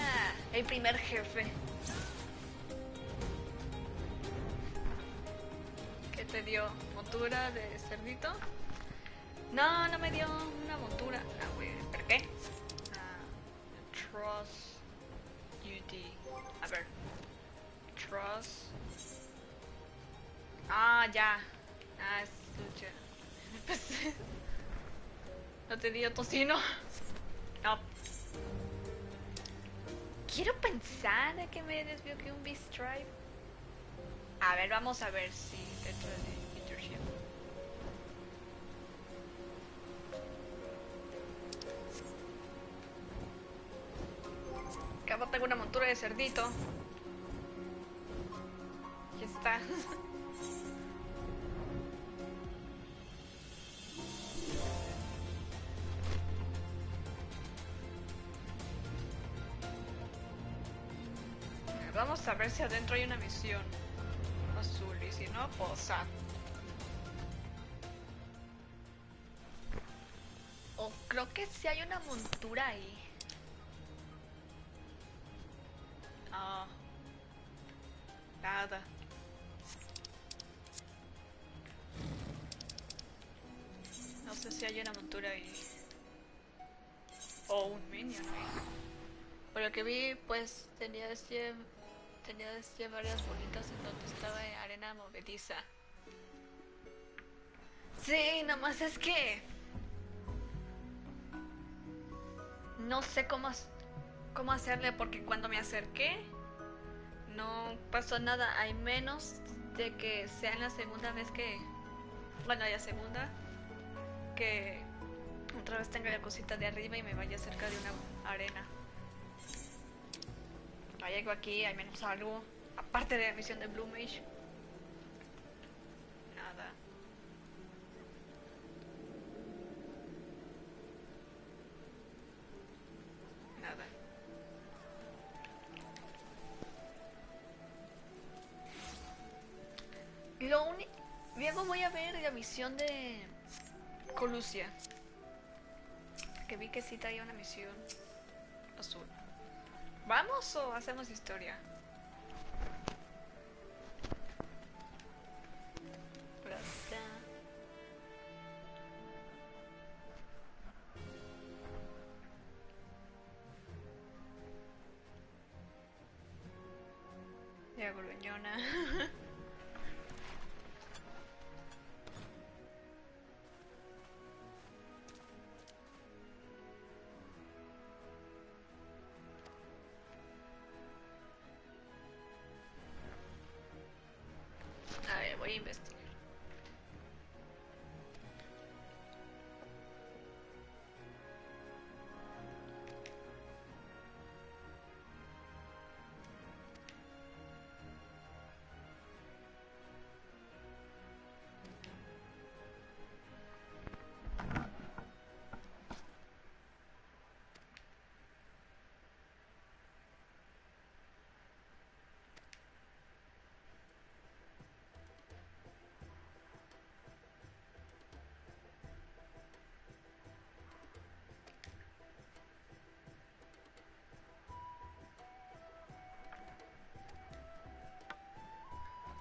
[SPEAKER 1] el primer jefe. ¿Qué te dio? ¿Montura de cerdito? No, no me dio una montura. Ah, güey, ¿pero qué? Trust UD. A ver. Trust. Ah, ya. Ah, escucha. ¿No te dio tocino? No. Quiero pensar de que me desbloqueé un Beast Tribe. A ver, vamos a ver si dentro de Leadership. Acá tengo una montura de cerdito. Ya está. Vamos a ver si adentro hay una misión azul y si no, pues o creo que sí hay una montura ahí. Ah, nada. No sé si hay una montura ahí o un minion ahí. Por lo que vi, pues tenía varias bolitas en donde estaba en arena movediza. Sí, nomás es que no sé cómo hacerle, porque cuando me acerqué no pasó nada, hay menos de que sea en la segunda vez que, bueno, ya segunda, que otra vez tenga la cosita de arriba y me vaya cerca de una arena. Hay algo aquí, al menos algo, aparte de la misión de Blue Mage. Lo único... Luego voy a ver la misión de Colusia. Que vi que sí traía una misión azul. ¿Vamos o hacemos historia? Ya, gruñona. A ver, voy a investigar.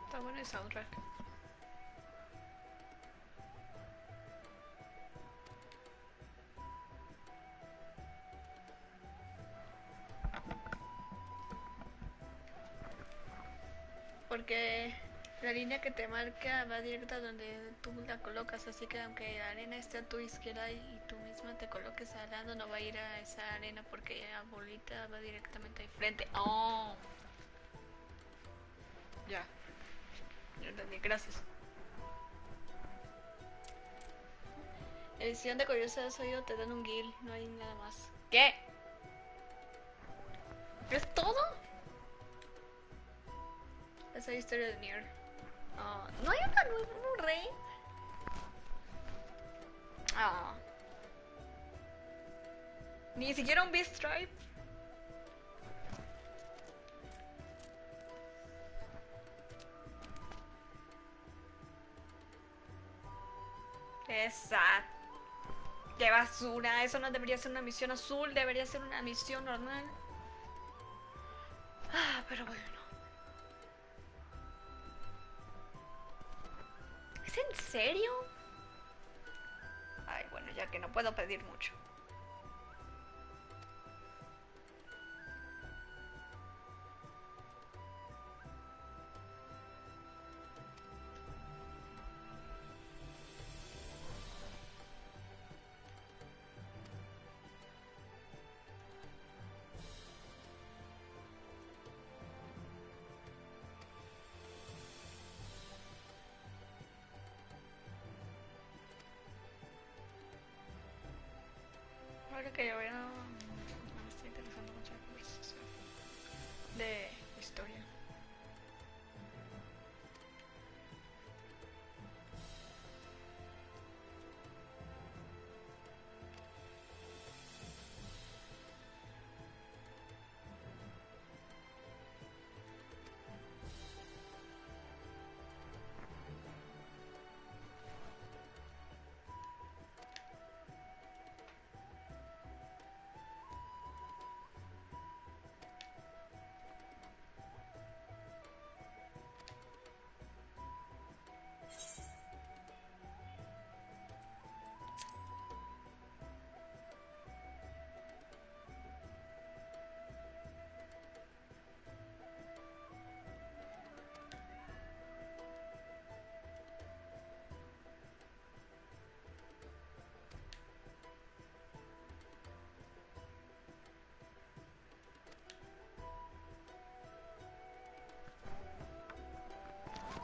[SPEAKER 1] Está bueno el soundtrack. Porque la línea que te marca va directa donde tú la colocas, así que aunque la arena esté a tu izquierda y tú misma te coloques al lado, no va a ir a esa arena porque la bolita va directamente al frente. ¡Oh! Ya. Yo entendí, gracias. Edición de Curiosas Oído te dan un guild, no hay nada más. ¿Qué? ¿Es todo? Esa historia de Nier. Oh, ¿no hay una nueva rey? Ah. Ni siquiera un Beast Tribe. Esa. Qué basura. Eso no debería ser una misión azul. Debería ser una misión normal. Ah, pero bueno. ¿Es en serio? Ay, bueno, ya que no puedo pedir mucho. Ahora que yo veo, me está interesando mucho la conversación de historia.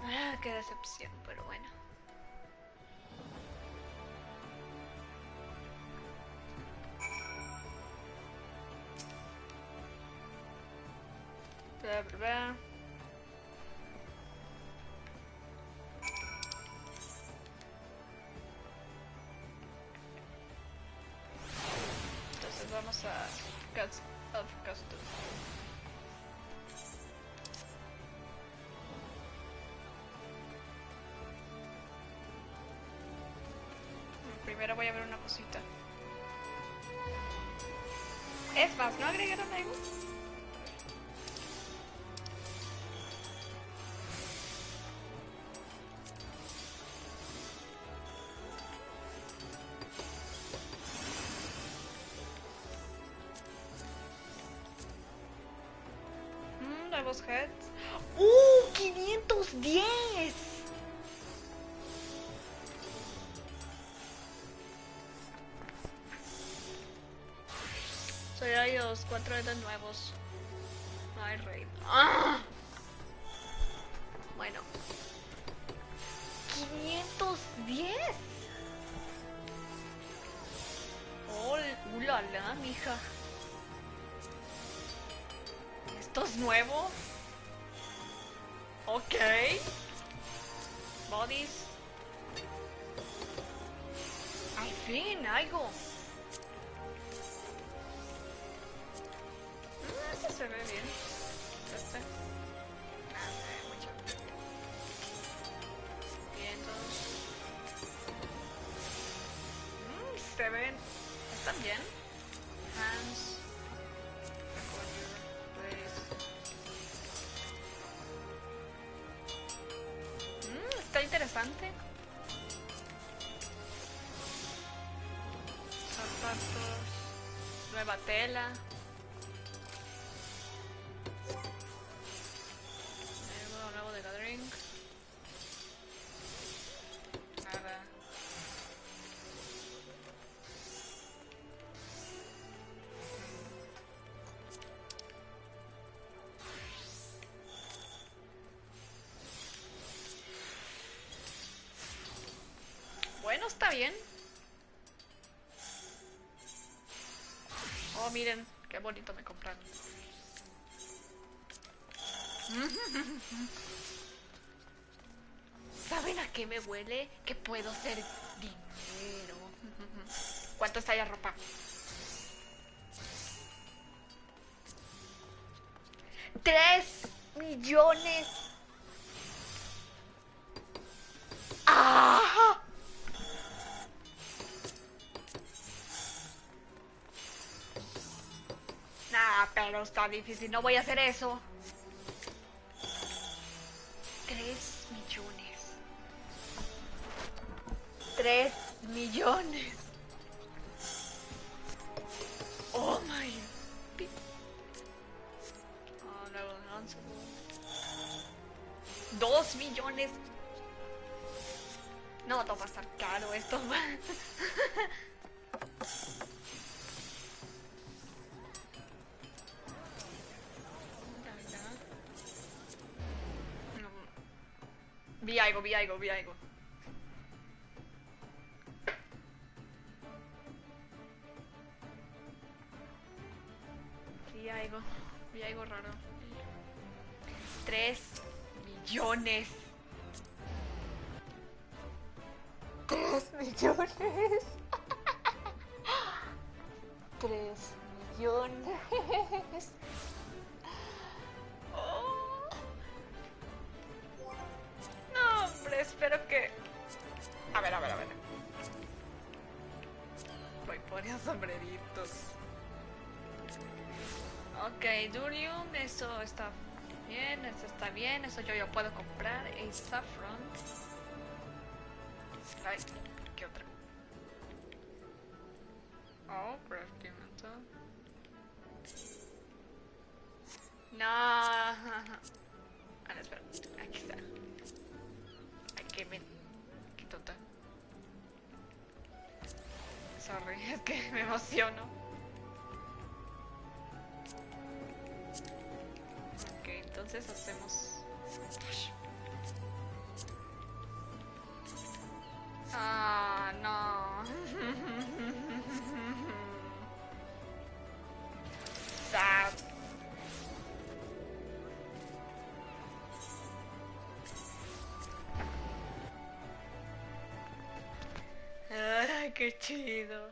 [SPEAKER 1] Ah, qué decepción, pero bueno. Bla, bla, bla. Entonces vamos a Gods of Custom. Primero voy a ver una cosita. Es más, ¿no agregaron algo? Nuevos heads. 510. Soy hay los 4 heads nuevos. No hay raid. ¡Ah! Bueno. 510. Oh, ulala, mija. ¿Esto es nuevo? Ok. Bodies. Al fin, algo. Este se ve bien. Este. Ah, se ve mucho. Vientos. Se ven. Están bien. Hands. Está interesante. Zapatos. Nueva tela. Nuevo de la drink. Nada. Bueno, está bien. Oh, miren, qué bonito me compraron. ¿Saben a qué me huele? Que puedo hacer dinero. ¿Cuánto está la ropa? 3 millones. ¡Ah! Nah, pero está difícil. No voy a hacer eso. 3 millones. 3 millones. Oh my. Oh, no, 2 millones. No, todo va a estar caro esto. Vi algo. Vi algo. Raro. 3 millones. 3 millones. 3 millones. Oh. No, hombre, espero que... A ver. Voy por esos sombreritos. Ok, Durium, eso está bien, eso yo ya puedo comprar. El Saffron. Ay, ¿qué otra? Oh, crafting. No. Ah, no, espera. Aquí está. Aquí me... Qué tonta. Sorry, es que me emociono. Ok, entonces hacemos... Ah, no. Sad. Ay, qué chido.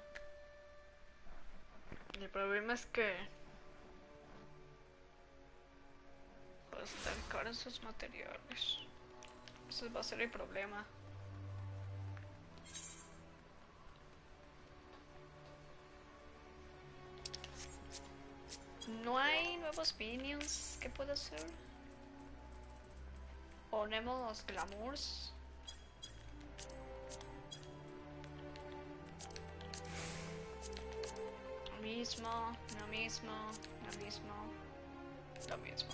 [SPEAKER 1] El problema es que... va a estar caro esos materiales. Ese va a ser el problema. No hay nuevos minions. ¿Qué puedo hacer? Ponemos glamours. Lo mismo, lo mismo, lo mismo, lo mismo.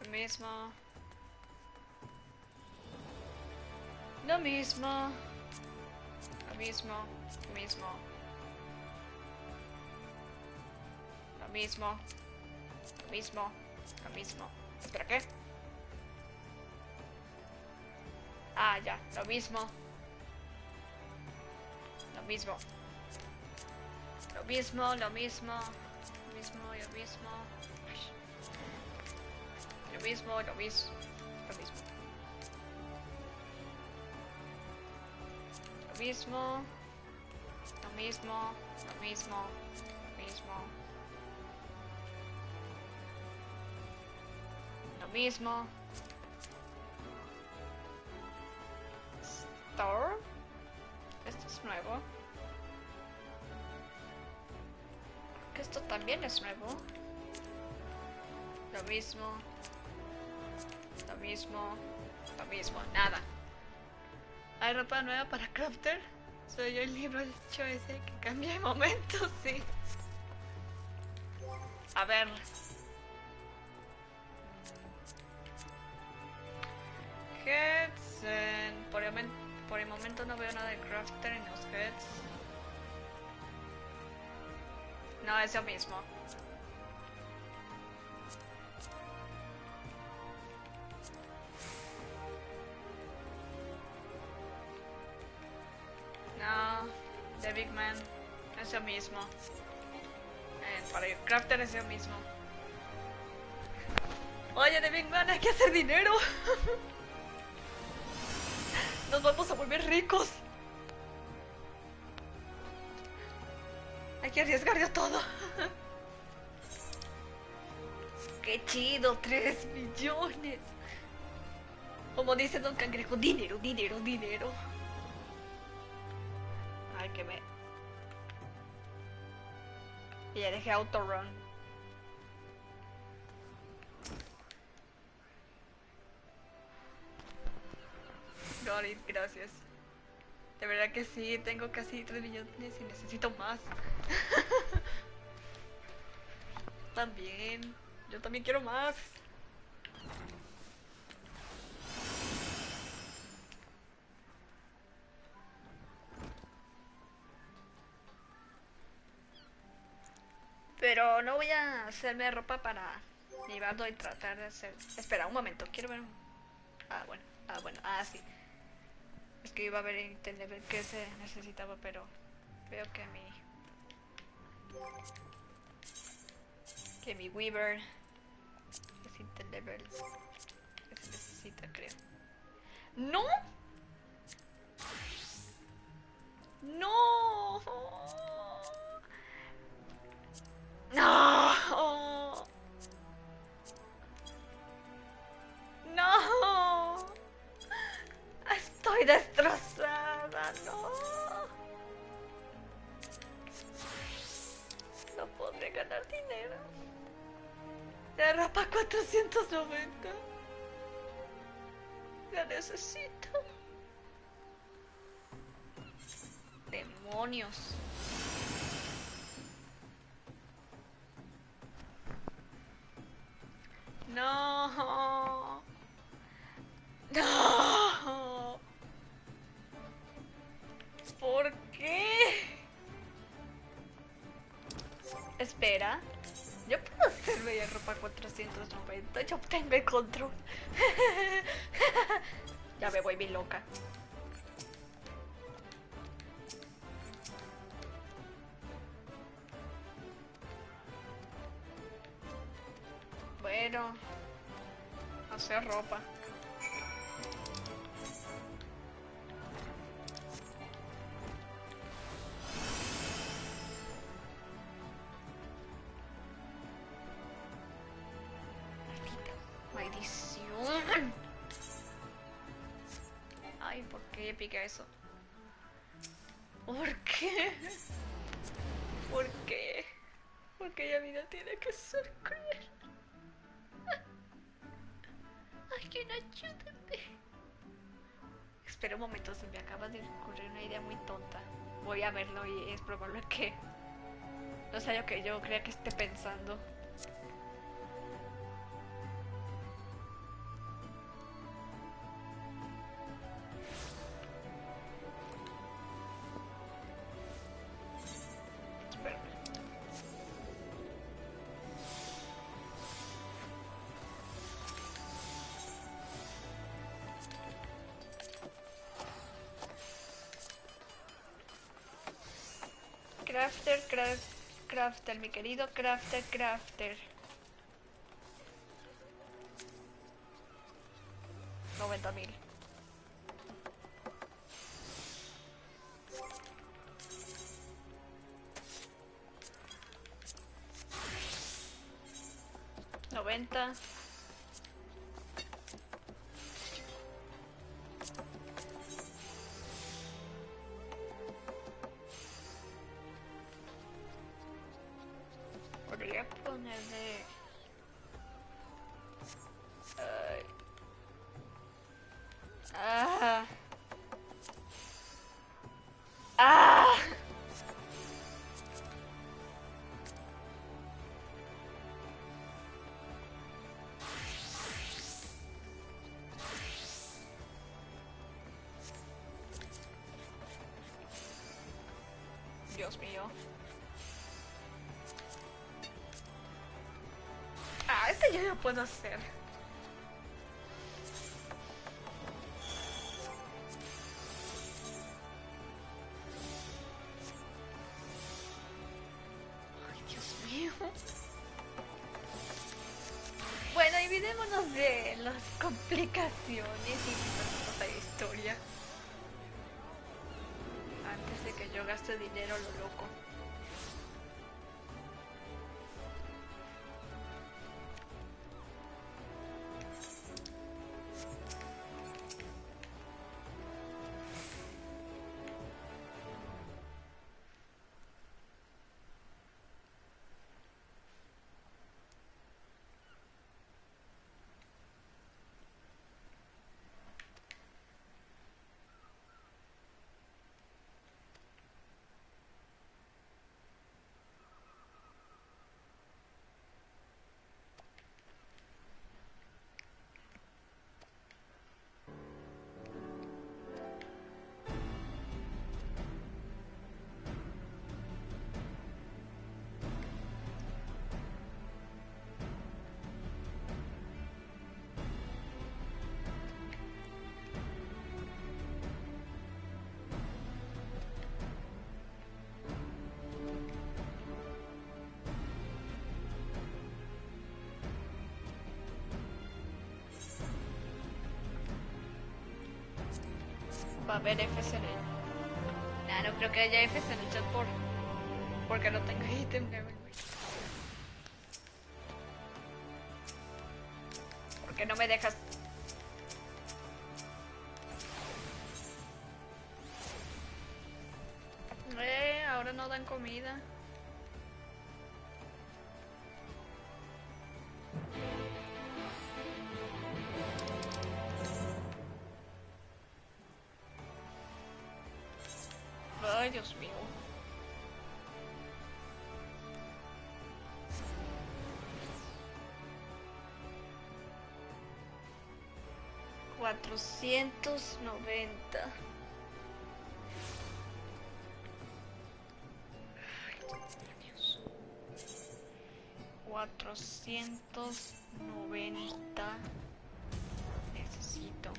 [SPEAKER 1] Lo mismo. Lo mismo. Lo mismo. Lo mismo. Lo mismo. Lo mismo. Lo mismo. ¿Espera qué? Ah, ya. Lo mismo. Lo mismo. Lo mismo, lo mismo. Lo mismo, lo mismo. Lo mismo, lo mismo. Lo mismo. Lo mismo. Lo mismo. Lo mismo. Lo mismo. Lo mismo. Store. Esto es nuevo. Que esto también es nuevo. Lo mismo. Lo mismo. Lo mismo. Nada. ¿Hay ropa nueva para crafter? Soy yo el libro hecho ese que cambia de momento, sí. A ver. Heads. Por el momento no veo nada de crafter en los heads. No, es lo mismo. No, The Big Man es lo mismo. Para el crafter es lo mismo. Oye, The Big Man, hay que hacer dinero. Nos vamos a volver ricos. Hay que arriesgar todo. Qué chido, 3 millones. Como dice Don Cangrejo, dinero, dinero, dinero. Ay, que me... Y ya dejé autorun. Got it, gracias. De verdad que sí, tengo casi 3 millones y necesito más. También, yo también quiero más. Pero no voy a hacerme ropa para llevarlo y tratar de hacer... Espera, un momento, quiero ver... sí. Es que iba a ver en internet qué se necesitaba, pero veo que mi Weaver es interlevel. Que se necesita, creo. ¡No! ¡No! ¡No! ¡No! Estoy destrozada, no. No podré ganar dinero. La ropa 490. La necesito. Demonios. No. No. ¿Por qué? Espera. Yo puedo hacerme ya ropa 490. Yo tengo el control. Ya me voy bien loca. Bueno, hacer ropa. Maldición. Ay, ¿por qué pica eso? ¿Por qué? ¿Por qué? ¿Por qué la vida tiene que ser cruel? Alguien ayúdame. Espera un momento, se me acaba de ocurrir una idea muy tonta. Voy a verlo y es probable que no sea lo que yo crea que esté pensando. Crafter, mi querido crafter. 90.000. $90. Podría ponerle... Ah. Ah. Dios mío. Ah, este yo ya puedo hacer. Ay, Dios mío. Bueno, olvidémonos de las complicaciones y pasemos a la historia. Antes de que yo gaste dinero a lo loco. Va a haber Fs en el... Nah, no creo que haya Fs en el chat porque no tengo ítem level. Porque no me dejas... Ahora no dan comida. Ay, Dios mío. $490. Ay, demonios. 490. Necesito.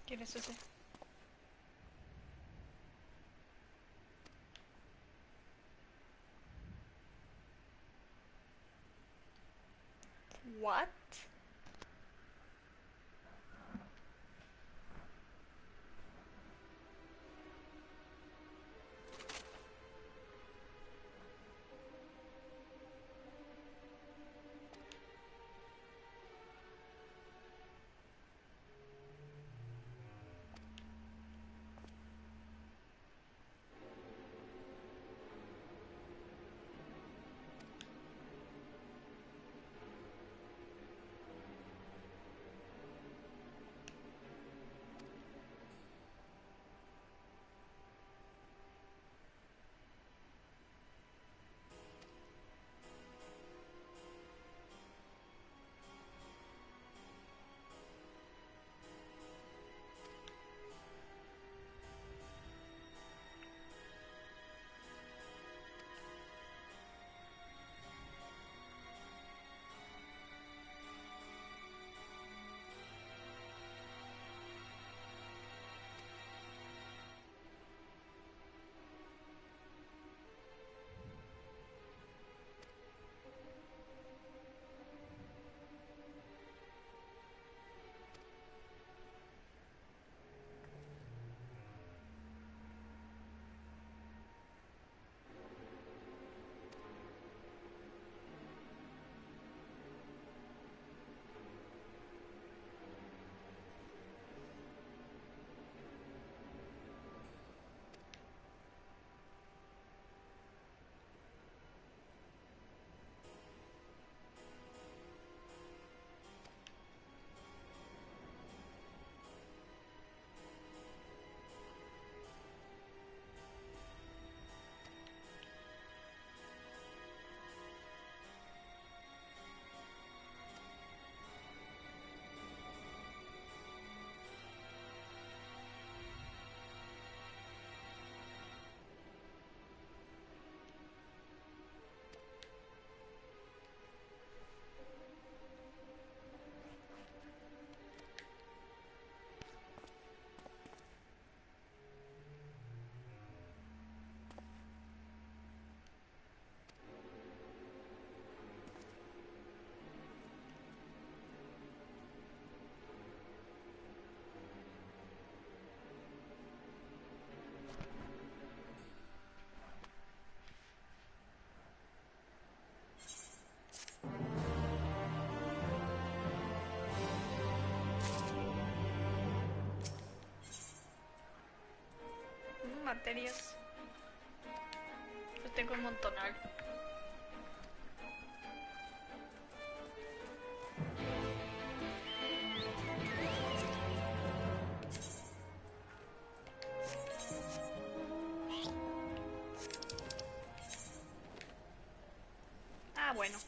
[SPEAKER 1] ¿Quién es ese? What? Materias. Yo tengo un montonal. Ah, bueno.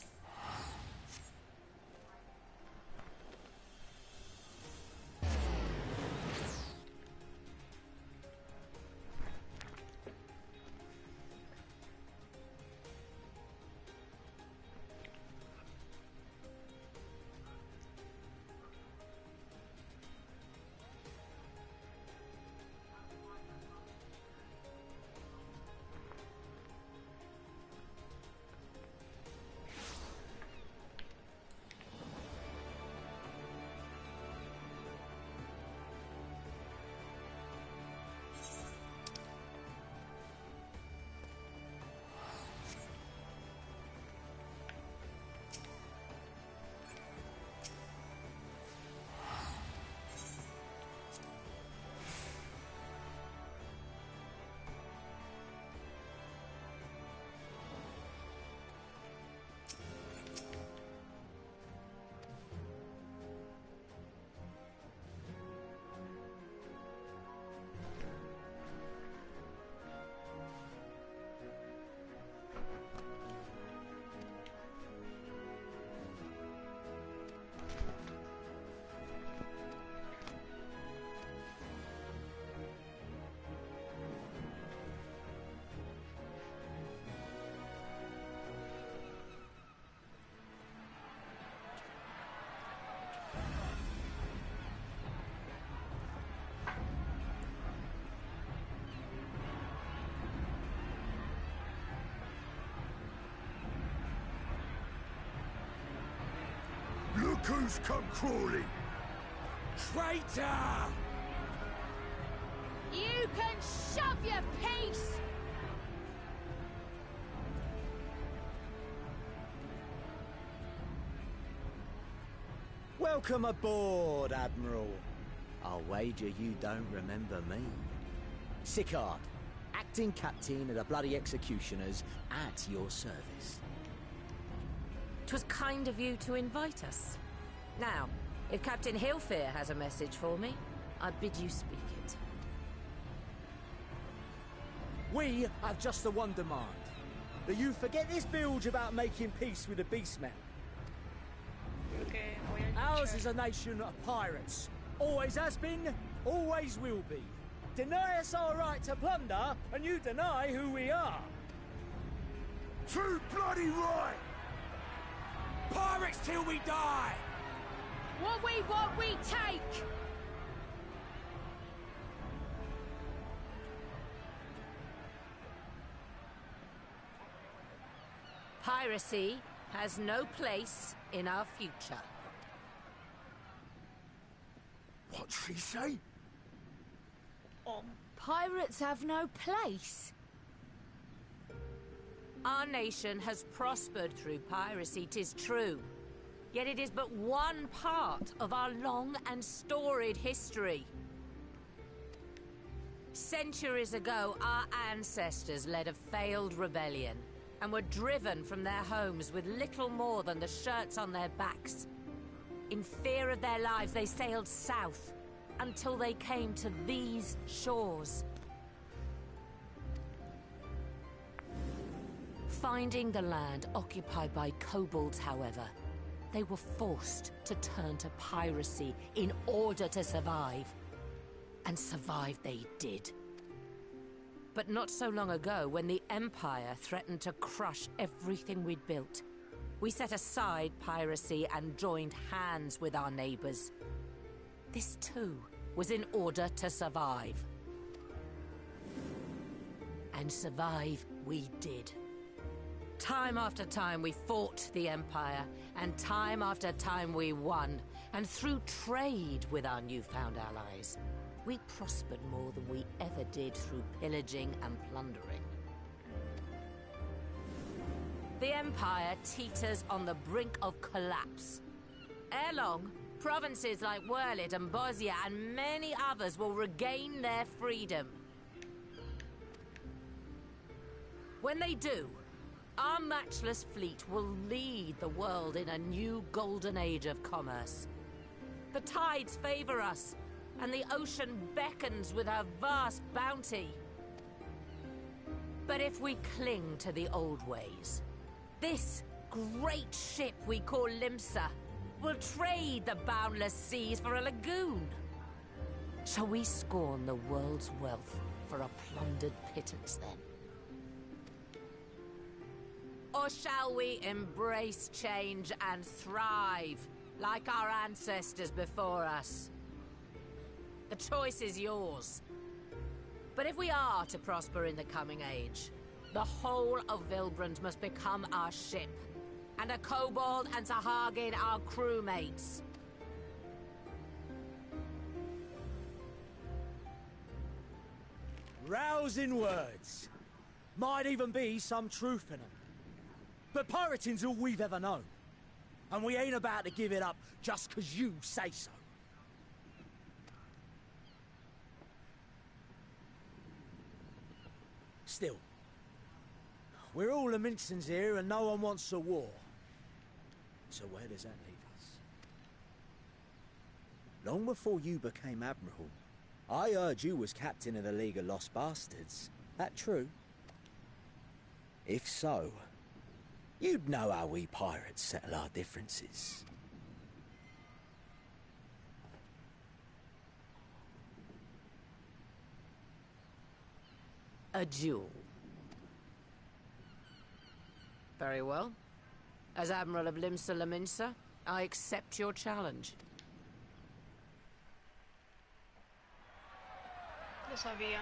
[SPEAKER 8] Look who's come crawling! Traitor!
[SPEAKER 9] You can shove your piece!
[SPEAKER 10] Welcome aboard, Admiral. I'll wager you don't remember me. Sicard, acting captain of the bloody executioners, at your service.
[SPEAKER 11] 'Twas kind of you to invite us. Now, if Captain Hillfear has a message for me, I bid you speak it.
[SPEAKER 10] We have just the one demand. That you forget this bilge about making peace with the Beastmen.
[SPEAKER 1] Okay, voy a
[SPEAKER 10] Ours
[SPEAKER 1] luchar.
[SPEAKER 10] is a nation of pirates. Always has been, always will be. Deny us our right to plunder, and you deny who we are.
[SPEAKER 8] Too bloody right! Pirates till we die!
[SPEAKER 9] What we want, we take!
[SPEAKER 11] Piracy has no place in our future.
[SPEAKER 8] What'd she say?
[SPEAKER 9] Pirates have no place.
[SPEAKER 11] Our nation has prospered through piracy, 'tis true. Yet it is but one part of our long and storied history. Centuries ago, our ancestors led a failed rebellion and were driven from their homes with little more than the shirts on their backs. In fear of their lives, they sailed south until they came to these shores. Finding the land occupied by kobolds, however, they were forced to turn to piracy in order to survive. And survive they did. But not so long ago, when the Empire threatened to crush everything we'd built, we set aside piracy and joined hands with our neighbors. This too was in order to survive. And survive we did. Time after time we fought the Empire, and time after time we won. And through trade with our newfound allies, we prospered more than we ever did through pillaging and plundering. The Empire teeters on the brink of collapse. Ere long, provinces like Wurlit and Bosnia and many others will regain their freedom. When they do, our matchless fleet will lead the world in a new golden age of commerce. The tides favor us, and the ocean beckons with her vast bounty. But if we cling to the old ways, this great ship we call Limsa will trade the boundless seas for a lagoon. Shall we scorn the world's wealth for a plundered pittance then? Or shall we embrace change and thrive like our ancestors before us? The choice is yours. But if we are to prosper in the coming age, the whole of Vilbrand must become our ship, and a kobold and Sahagin our crewmates.
[SPEAKER 10] Rousing words. Might even be some truth in them. But pirating's all we've ever known. And we ain't about to give it up just 'cause you say so. Still, we're all Mincins here and no one wants a war. So where does that leave us? Long before you became Admiral, I heard you was captain of the League of Lost Bastards. That true? If so, you'd know how we pirates settle our differences.
[SPEAKER 11] A duel. Very well. As Admiral of Limsa Laminsa, I accept your challenge.
[SPEAKER 1] Lo sabía.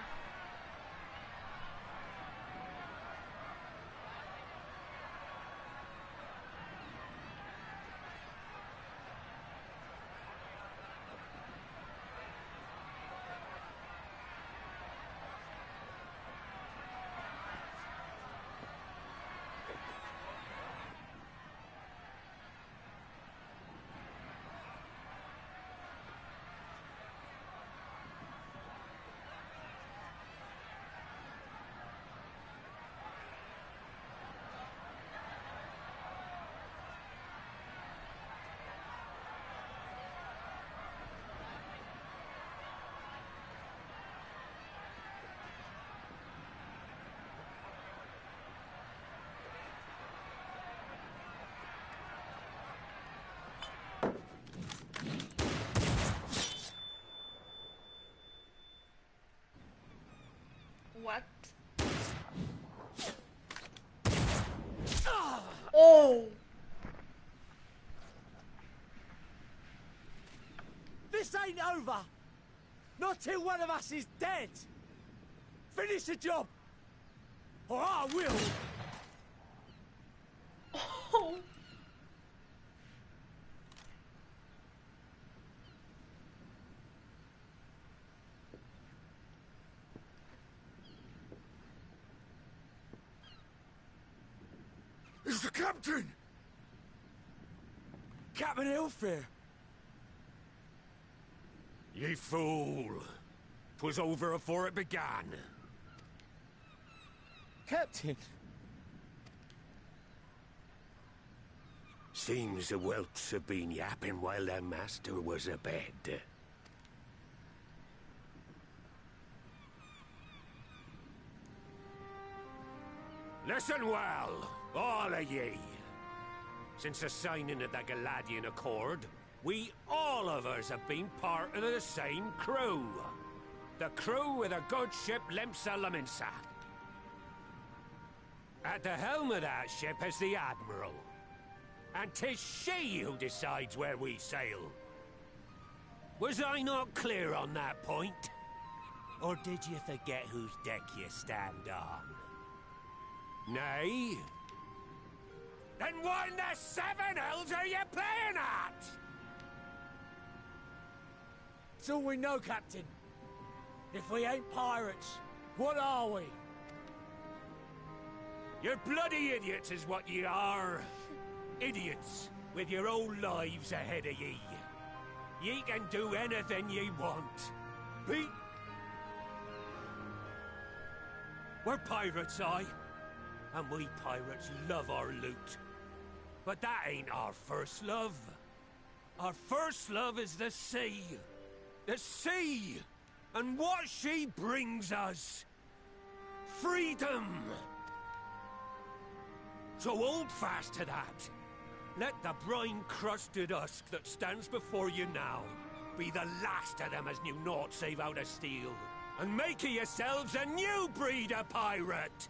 [SPEAKER 1] What? Oh!
[SPEAKER 10] This ain't over! Not till one of us is dead! Finish the job! Or I will!
[SPEAKER 1] Oh!
[SPEAKER 8] It's the captain!
[SPEAKER 10] Captain Ilfir!
[SPEAKER 8] Ye fool! 'Twas over afore it began.
[SPEAKER 10] Captain!
[SPEAKER 8] Seems the whelps have been yapping while their master was abed. Listen well, all of ye. Since the signing of the Galadian Accord, we all of us have been part of the same crew. The crew of the good ship Lemsa Laminsa. At the helm of that ship is the Admiral. And 'tis she who decides where we sail. Was I not clear on that point? Or did you forget whose deck you stand on? Nay? Then what in the seven hells are you playing at?
[SPEAKER 10] It's all we know, Captain. If we ain't pirates, what are we?
[SPEAKER 8] You're bloody idiots is what ye are. Idiots with your own lives ahead of ye. Ye can do anything ye want. We're pirates, aye. And we pirates love our loot. But that ain't our first love. Our first love is the sea. The sea! And what she brings us. Freedom! So hold fast to that. Let the brine-crusted husk that stands before you now be the last of them as knew naught save out of steel. And make of yourselves a new breed of pirate!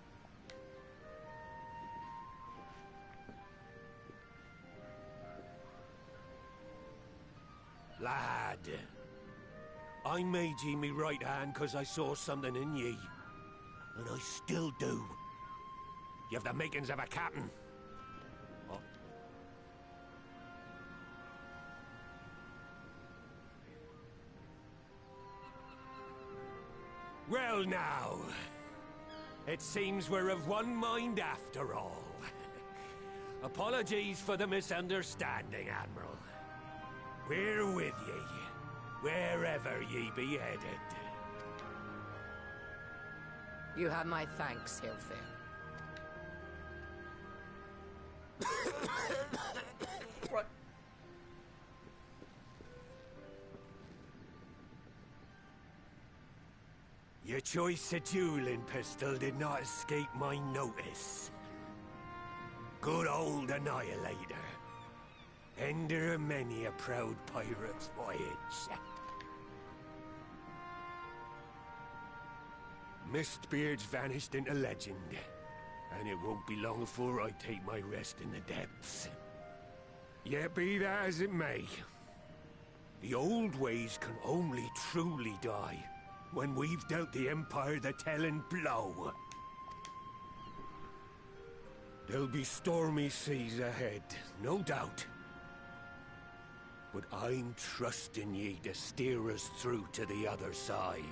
[SPEAKER 8] Lad, I made ye me right hand 'cause I saw something in ye. And I still do. You've the makings of a captain. Oh. Well now, it seems we're of one mind after all. Apologies for the misunderstanding, Admiral. We're with ye, wherever ye be headed.
[SPEAKER 11] You have my thanks, Hilfir.
[SPEAKER 1] What?
[SPEAKER 8] Your choice of dueling pistol did not escape my notice. Good old Annihilator. Ender of many a proud pirate's voyage. Mistbeard's vanished into legend, and it won't be long before I take my rest in the depths. Yet be that as it may, the old ways can only truly die when we've dealt the Empire the telling blow. There'll be stormy seas ahead, no doubt. But I'm trusting ye to steer us through to the other side.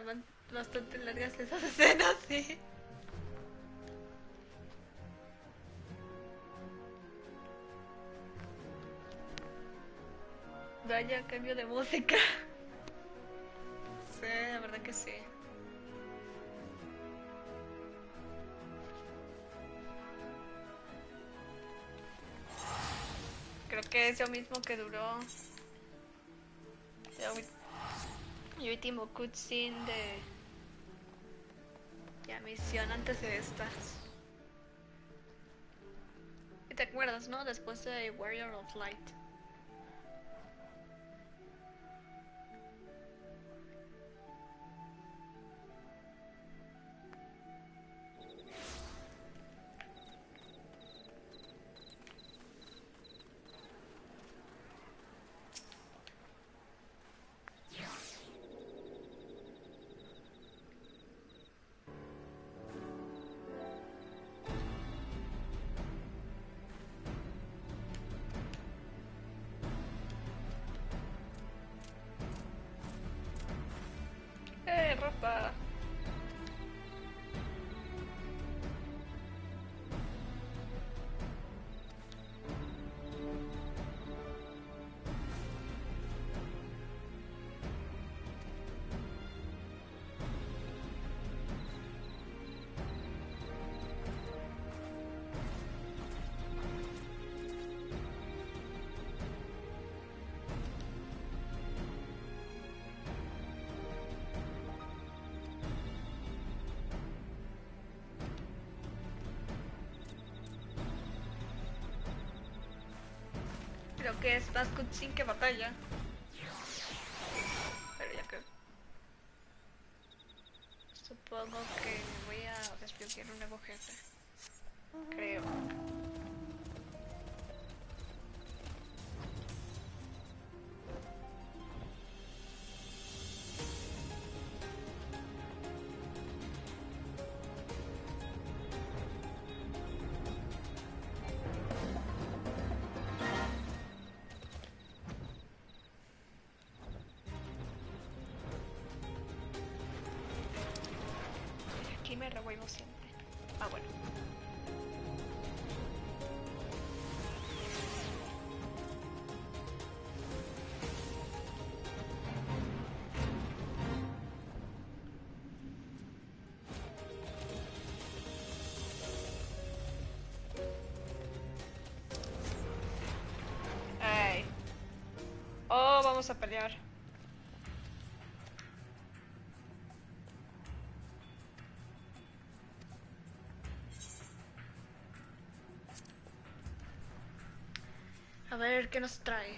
[SPEAKER 1] estaban bastante largas esas escenas, sí. Vaya cambio de música. Sí, la verdad que sí. Creo que es lo mismo que duró el último cutscene de la misión antes de esta. ¿Y te acuerdas, no? Después de Warrior of Light. Ropa. Creo que es más cutscene que batalla. Pero ya que... Supongo que voy a desbloquear un nuevo jefe. Creo. Aquí me revuelvo siempre. Ah, bueno. Ay. Oh, vamos a pelear. A ver qué nos trae.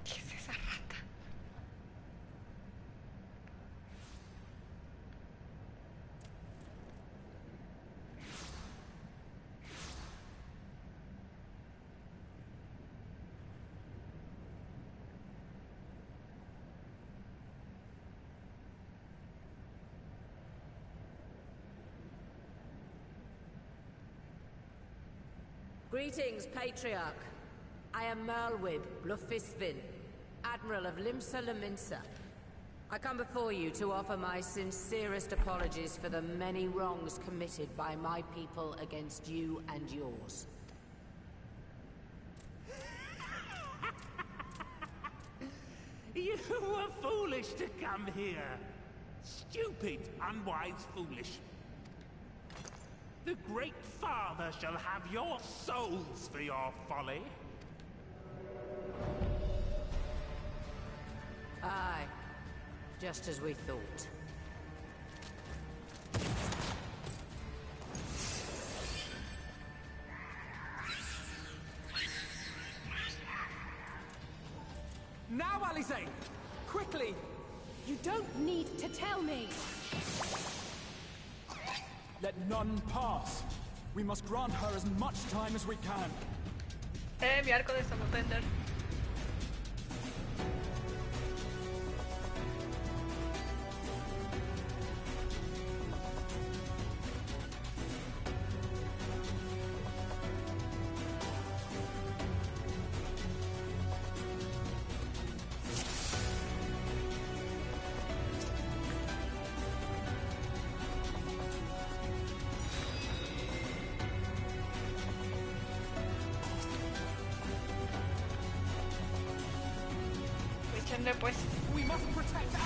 [SPEAKER 1] ¿Qué es esa rata?
[SPEAKER 11] Greetings, Patriarch. I am Merlwib Blufisvin, Admiral of Limsa Laminsa. I come before you to offer my sincerest apologies for the many wrongs committed by my people against you and yours.
[SPEAKER 8] You were foolish to come here. Stupid, unwise, foolish. The Great Father shall have your souls for your folly.
[SPEAKER 11] Aye, just as we thought.
[SPEAKER 2] Now, Alize! Quickly!
[SPEAKER 5] You don't need to tell me!
[SPEAKER 4] Let none pass. We must grant her as much time as we can.
[SPEAKER 1] Mi arco de Samotender. Órale, pues.
[SPEAKER 2] We must protect Alice.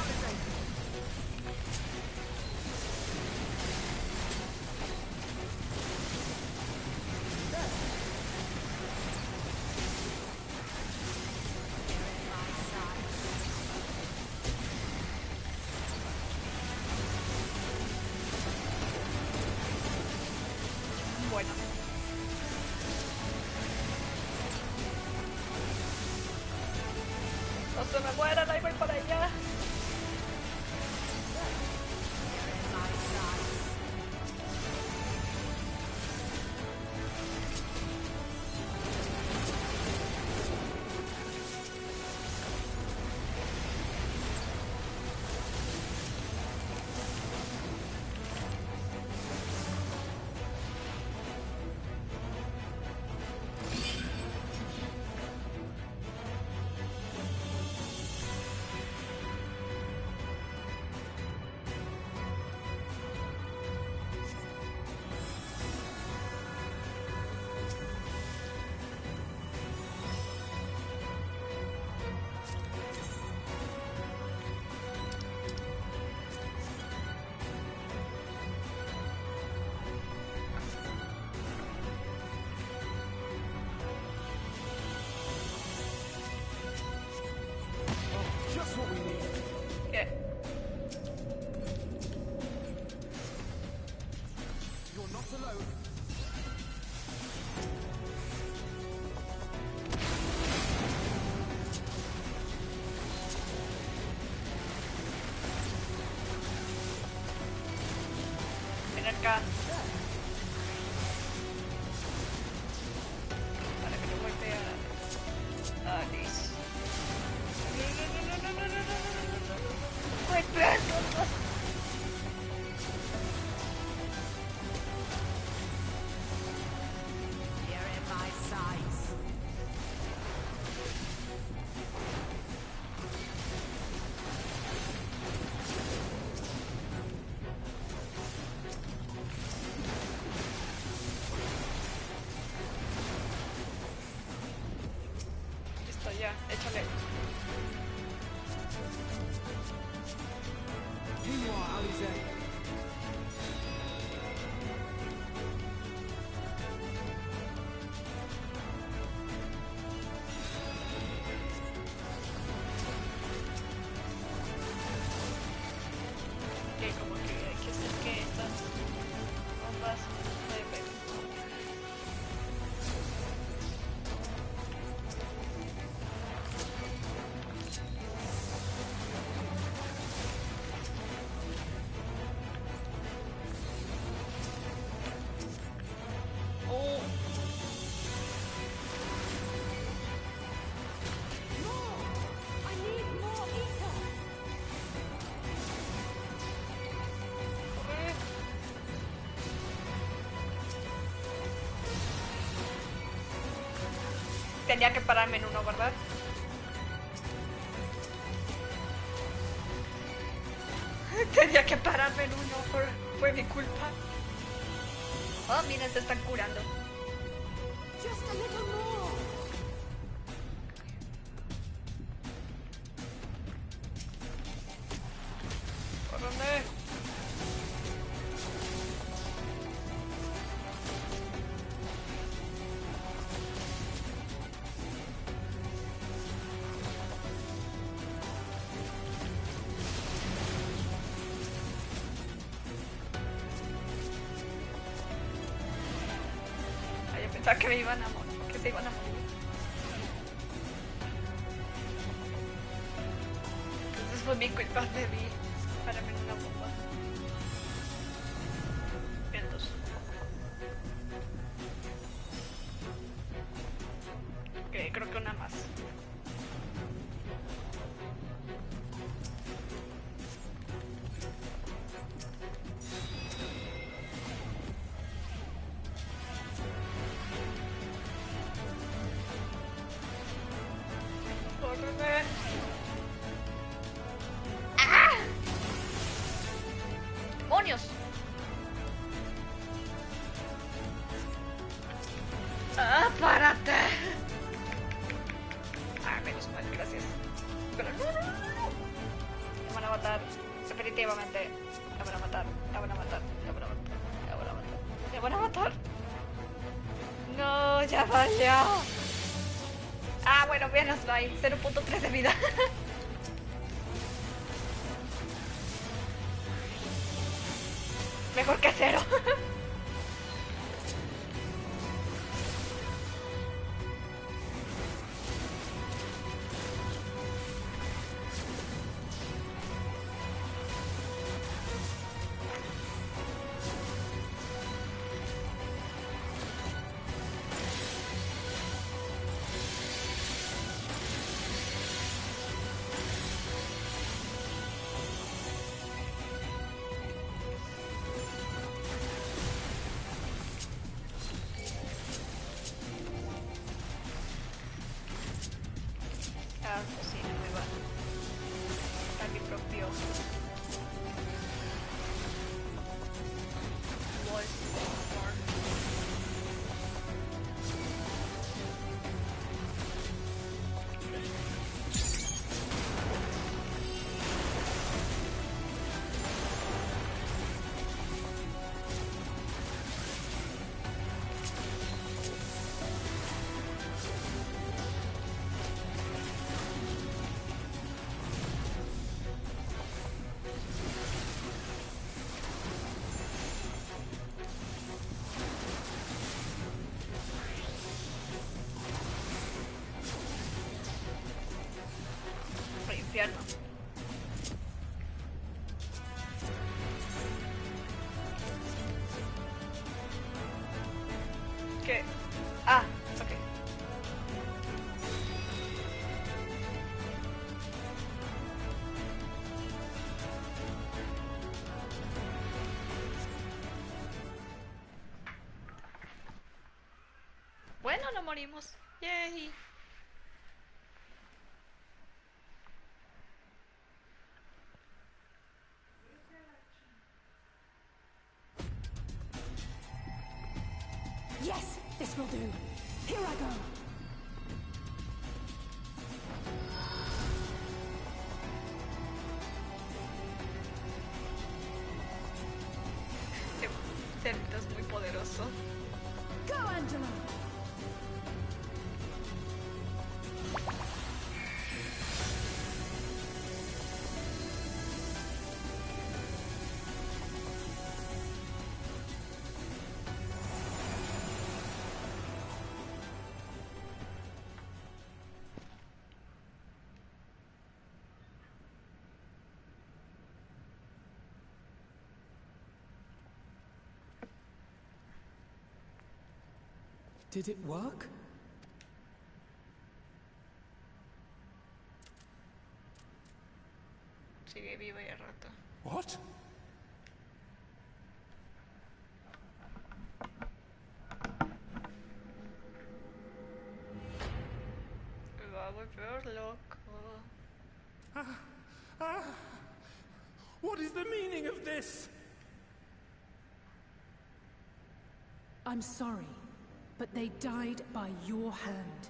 [SPEAKER 1] Bueno. No se me mueran, ahí voy para allá.
[SPEAKER 2] Just what we need.
[SPEAKER 1] ¿Qué?
[SPEAKER 2] You're not alone.
[SPEAKER 1] Ven acá. Para que no golpee a Alice. No. Golpea.
[SPEAKER 11] You're in my sights.
[SPEAKER 1] Listo, ya, échale.
[SPEAKER 2] Meanwhile, Alice.
[SPEAKER 1] Que como que hay que hacer que estas bombas se peguen. Oh.
[SPEAKER 9] I need more ether.
[SPEAKER 1] Corre. Tenía que pararme en uno, ¿verdad? Tenía que pararme en uno, fue mi culpa. Oh, mira, se están curando.
[SPEAKER 9] Just a little more.
[SPEAKER 1] Córreme. Ay, yo pensaba que me iban a morir, que se iban a morir. Entonces fue mi culpa, debí pararme en una bomba. Bien, dos. Ok, creo que una más. Córreme. ¡Ah! ¡Demonios! ¡Ah, párate! Ah, menos mal, gracias. Pero no, no, no. La van a matar, la van a matar, la van a matar, la van a matar, la van a matar. No, ya valió. Ah, bueno, véanoslo ahí, 0.3 de vida. Mejor que 0. Sí, muy bueno. Está mi propio infierno. ¿Qué? Ah, ok. Bueno, no morimos. Yay.
[SPEAKER 5] Yes, this will do. Here I go.
[SPEAKER 1] Este es muy poderoso.
[SPEAKER 5] Go, Angela.
[SPEAKER 2] Did it work?
[SPEAKER 1] Sigue vivo y a rato.
[SPEAKER 2] What?
[SPEAKER 1] Me va a volver loco.
[SPEAKER 2] What is the meaning of this?
[SPEAKER 5] I'm sorry, but they died by your hand.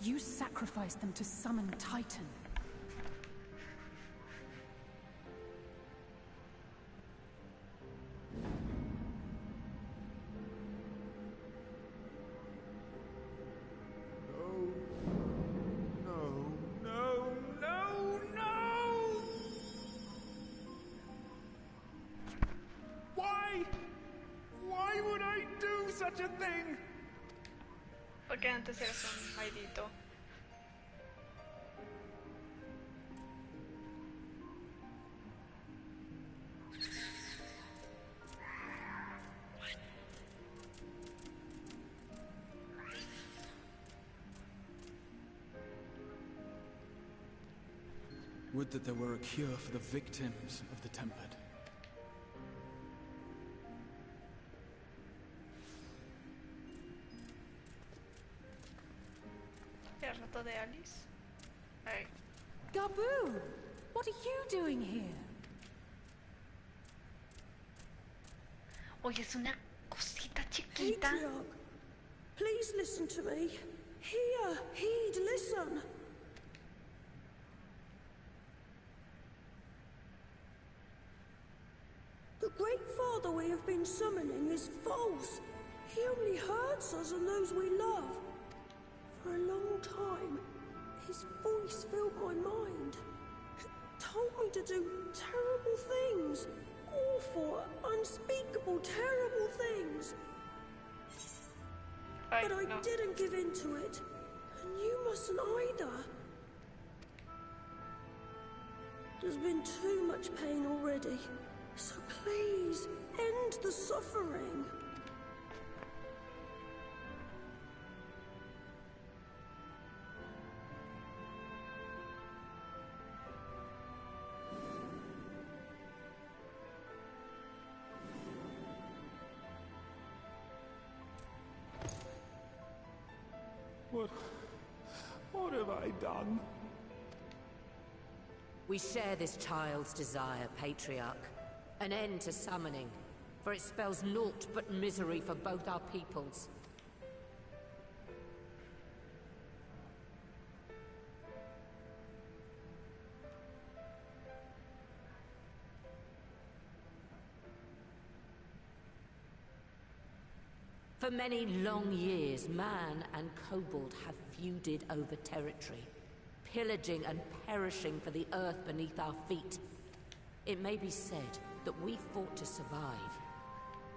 [SPEAKER 5] You sacrificed them to summon Titan.
[SPEAKER 1] Porque antes eras un maldito.
[SPEAKER 4] Would that there were a cure for the victims of the Tempered.
[SPEAKER 1] El rato de Alice. Hey.
[SPEAKER 5] Gabu, what are you doing here?
[SPEAKER 1] Oye, es una cosita chiquita.
[SPEAKER 6] Patriarch, please listen to me. Hear, heed, listen. great father we have been summoning is false. He only hurts us and those we love. For a long time, his voice filled my mind. It told me to do terrible things. Awful, unspeakable, terrible things. But I didn't give in to it. And you mustn't either. There's been too much pain already. So please, end the suffering.
[SPEAKER 12] What have I done?
[SPEAKER 11] We share this child's desire, Patriarch. An end to summoning, for it spells naught but misery for both our peoples. For many long years, man and kobold have feuded over territory, pillaging and perishing for the earth beneath our feet. It may be said that we fought to survive,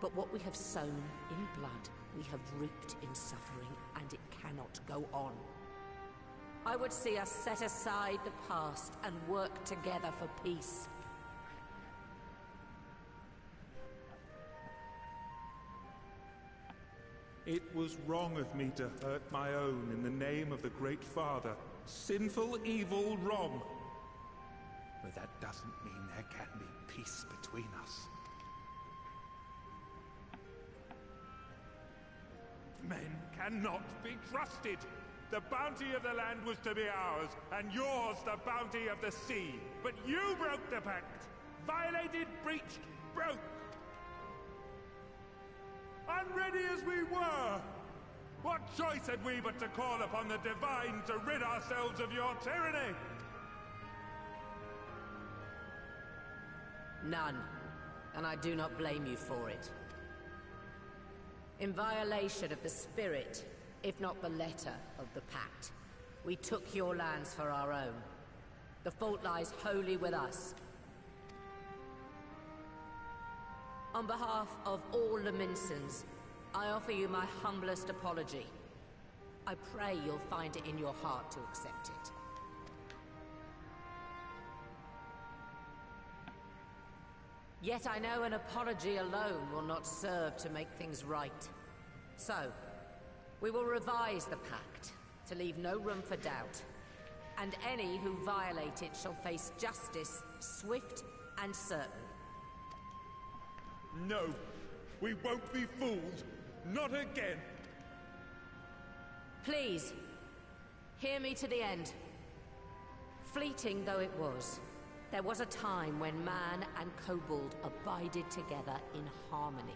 [SPEAKER 11] but what we have sown in blood, we have reaped in suffering, and it cannot go on. I would see us set aside the past and work together for peace.
[SPEAKER 12] It was wrong of me to hurt my own in the name of the Great Father. Sinful, evil, wrong. But that doesn't mean there can be peace between us. Men cannot be trusted. The bounty of the land was to be ours, and yours the bounty of the sea. But you broke the pact. Violated, breached, broke. Unready as we were, what choice had we but to call upon the divine to rid ourselves of your tyranny?
[SPEAKER 11] None, and I do not blame you for it. In violation of the spirit, if not the letter of the pact, we took your lands for our own. The fault lies wholly with us. On behalf of all Leminsons, I offer you my humblest apology. I pray you'll find it in your heart to accept it. Yet I know an apology alone will not serve to make things right. So, we will revise the pact to leave no room for doubt. And any who violate it shall face justice, swift and certain.
[SPEAKER 12] No, we won't be fooled. Not again.
[SPEAKER 11] Please, hear me to the end. Fleeting though it was, there was a time when man and kobold abided together in harmony,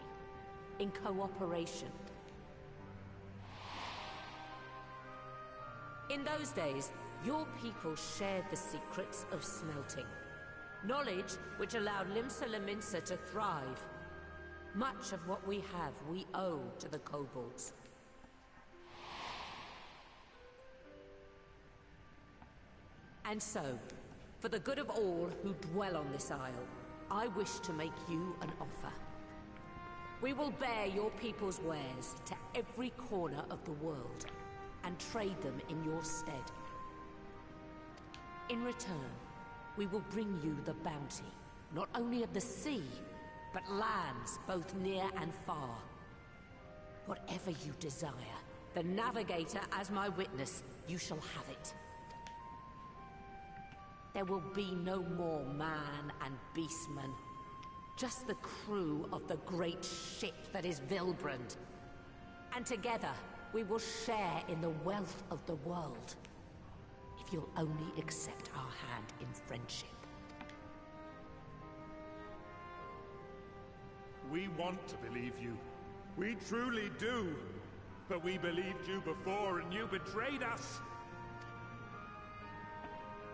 [SPEAKER 11] in cooperation. In those days, your people shared the secrets of smelting. Knowledge which allowed Limsa Leminsa to thrive. Much of what we have, we owe to the kobolds. And so, for the good of all who dwell on this isle, I wish to make you an offer. We will bear your people's wares to every corner of the world, and trade them in your stead. In return, we will bring you the bounty, not only of the sea, but lands both near and far. Whatever you desire, the Navigator as my witness, you shall have it. There will be no more man and beastman, just the crew of the great ship that is Vilbrand. And together, we will share in the wealth of the world, if you'll only accept our hand in friendship.
[SPEAKER 12] We want to believe you. We truly do. But we believed you before and you betrayed us.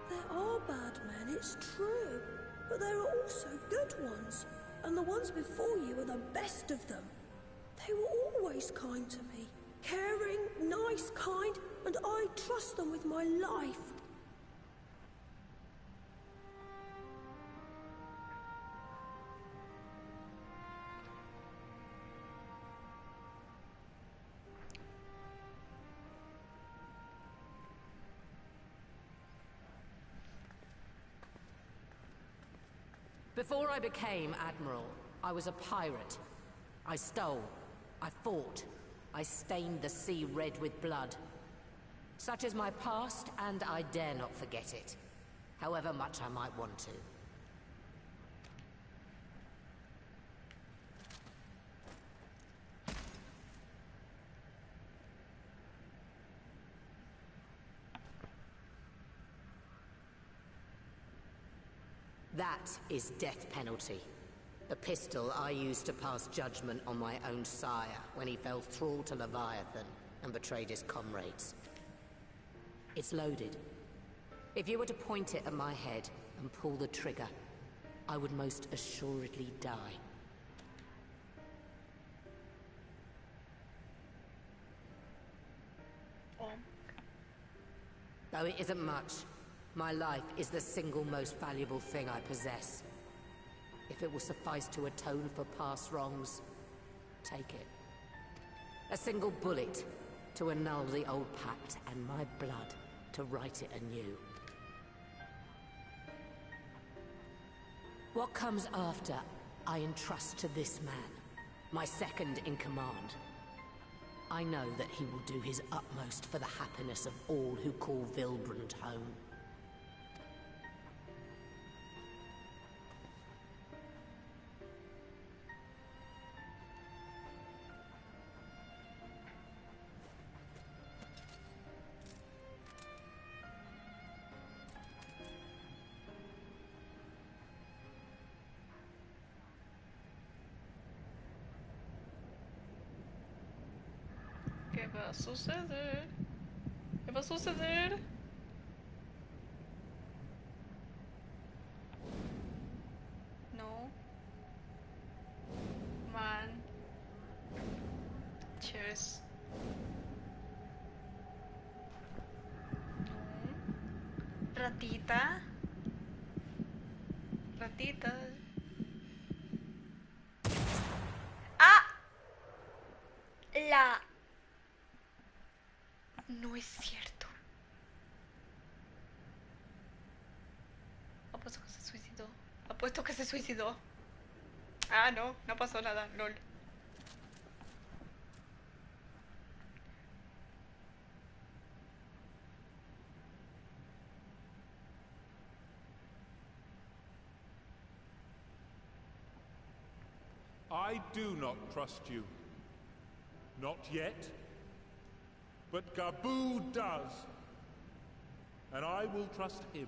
[SPEAKER 6] There are bad men, it's true. But there are also good ones. and the ones before you are the best of them. They were always kind to me. Caring, nice, kind, and I trust them with my life.
[SPEAKER 11] Before I became Admiral, I was a pirate. I stole, I fought, I stained the sea red with blood. Such is my past, and I dare not forget it, however much I might want to. That is death penalty. The pistol I used to pass judgment on my own sire when he fell thrall to Leviathan and betrayed his comrades. It's loaded. If you were to point it at my head and pull the trigger, I would most assuredly die. Though it isn't much, my life is the single most valuable thing I possess. If it will suffice to atone for past wrongs, take it. A single bullet to annul the old pact, and my blood to write it anew. What comes after, I entrust to this man, my second in command. I know that he will do his utmost for the happiness of all who call Vilbrand home.
[SPEAKER 1] ¿Qué va a suceder? ¿Qué va a suceder? No. Man. Cheers. No. Ratita. Ratita. ¡Ah! La... No es cierto. Apuesto que se suicidó. Apuesto que se suicidó. Ah, no, no pasó nada, lol.
[SPEAKER 12] I do not trust you. Not yet. But Gaboo does. And I will trust him.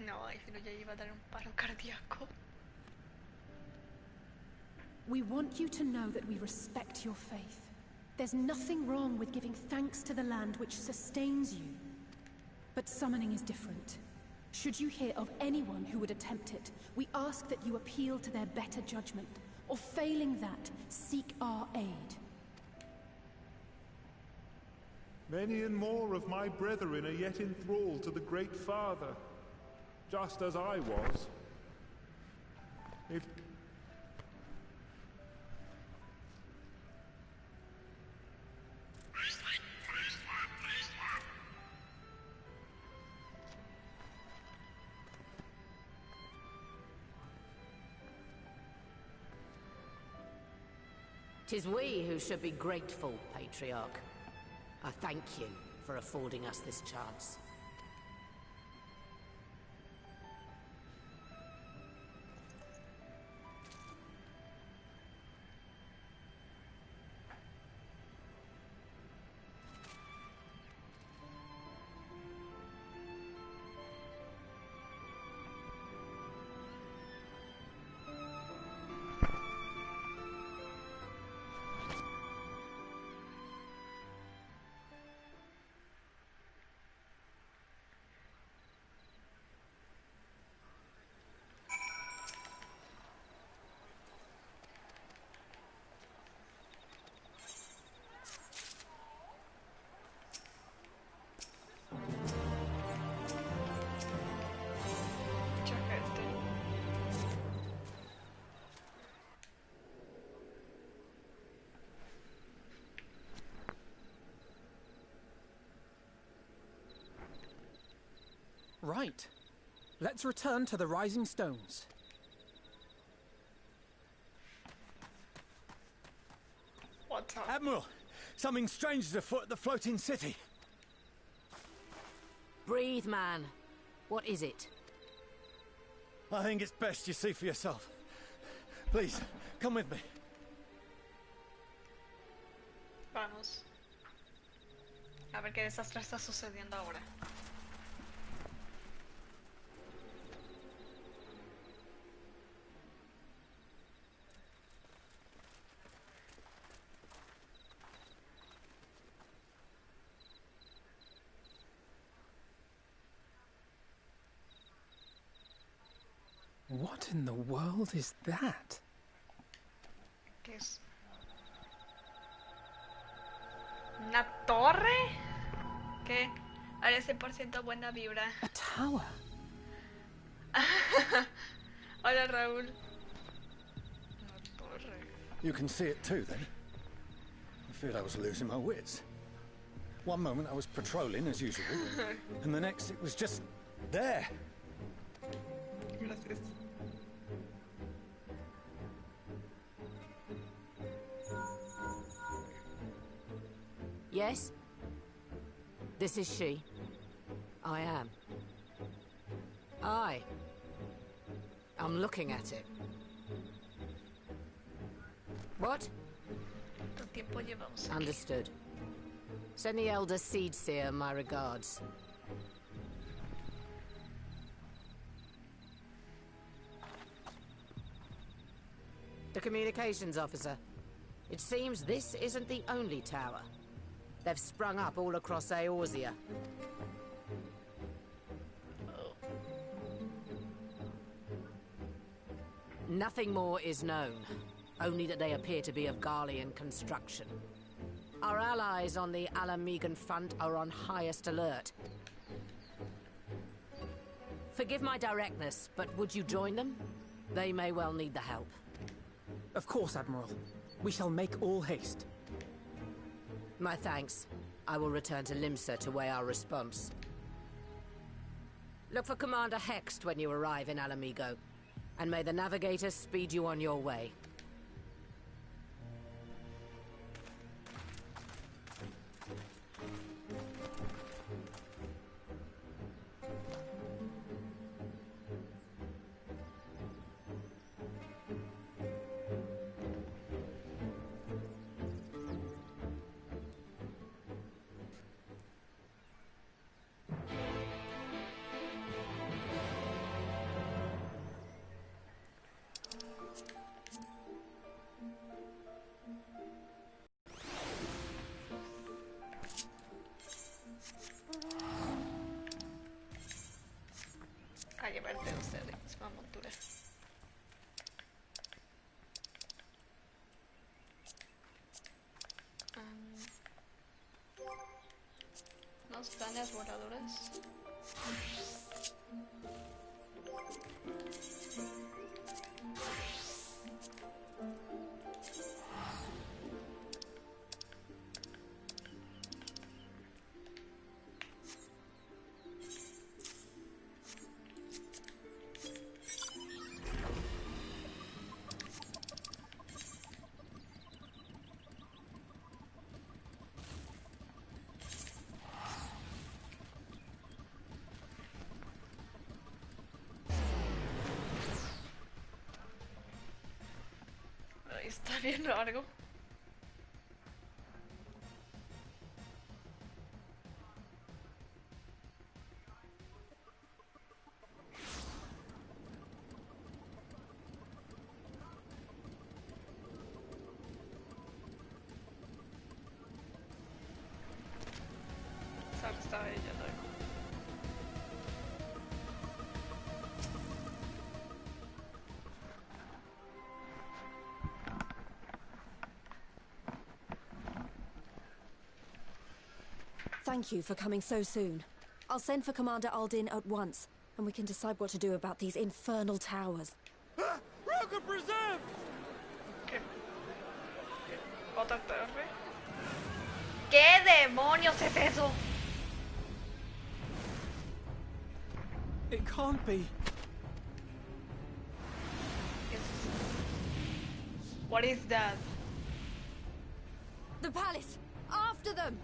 [SPEAKER 1] No, ay, si no ya iba a dar un paro cardíaco.
[SPEAKER 5] We want you to know that we respect your faith. There's nothing wrong with giving thanks to the land which sustains you. But summoning is different. Should you hear of anyone who would attempt it, we ask that you appeal to their better judgment, or failing that, seek our aid.
[SPEAKER 12] Many and more of my brethren are yet enthralled to the Great Father, just as I was. If...
[SPEAKER 11] Tis we who should be grateful, Patriarch. I thank you for affording us this chance.
[SPEAKER 2] Right. Let's return to the Rising Stones.
[SPEAKER 1] What's up?
[SPEAKER 10] Admiral, something strange is afoot at the floating city.
[SPEAKER 11] Breathe, man. What is it?
[SPEAKER 10] I think it's best you see for yourself. Please, come with me.
[SPEAKER 1] Vamos. A ver qué desastre está sucediendo ahora.
[SPEAKER 2] What in the world is that?
[SPEAKER 1] ¿Qué es? ¿Una torre? ¿Qué? Haré 100% buena vibra.
[SPEAKER 2] A tower.
[SPEAKER 1] Hola, Raúl. Una torre.
[SPEAKER 10] You can see it too, then? I feared I was losing my wits. One moment I was patrolling as usual, and the next it was just there.
[SPEAKER 1] Gracias.
[SPEAKER 11] Yes? This is she. I am. I'm looking at it. What?
[SPEAKER 1] ¿Cuánto tiempo llevamos aquí?
[SPEAKER 11] Understood. Send the Elder Seedseer my regards. The communications officer. It seems this isn't the only tower. They've sprung up all across Eorzea. Nothing more is known, only that they appear to be of Garlean construction. Our allies on the Alamegan front are on highest alert. Forgive my directness, but would you join them? They may well need the help.
[SPEAKER 2] Of course, Admiral. We shall make all haste.
[SPEAKER 11] My thanks. I will return to Limsa to weigh our response. Look for Commander Hext when you arrive in Alamigo, and may the navigators speed you on your way.
[SPEAKER 1] A llevarte a usted de misma montura. Unos planes voladores. Está bien largo. Solo estaba ella luego.
[SPEAKER 13] Thank you for coming so soon. I'll send for Commander Aldin at once, and we can decide what to do about these infernal towers.
[SPEAKER 12] Roca preserved!
[SPEAKER 1] ¿Qué? ¿Otra torre? ¿Qué demonios es eso?
[SPEAKER 2] It can't be.
[SPEAKER 1] What is that?
[SPEAKER 13] The palace! After them!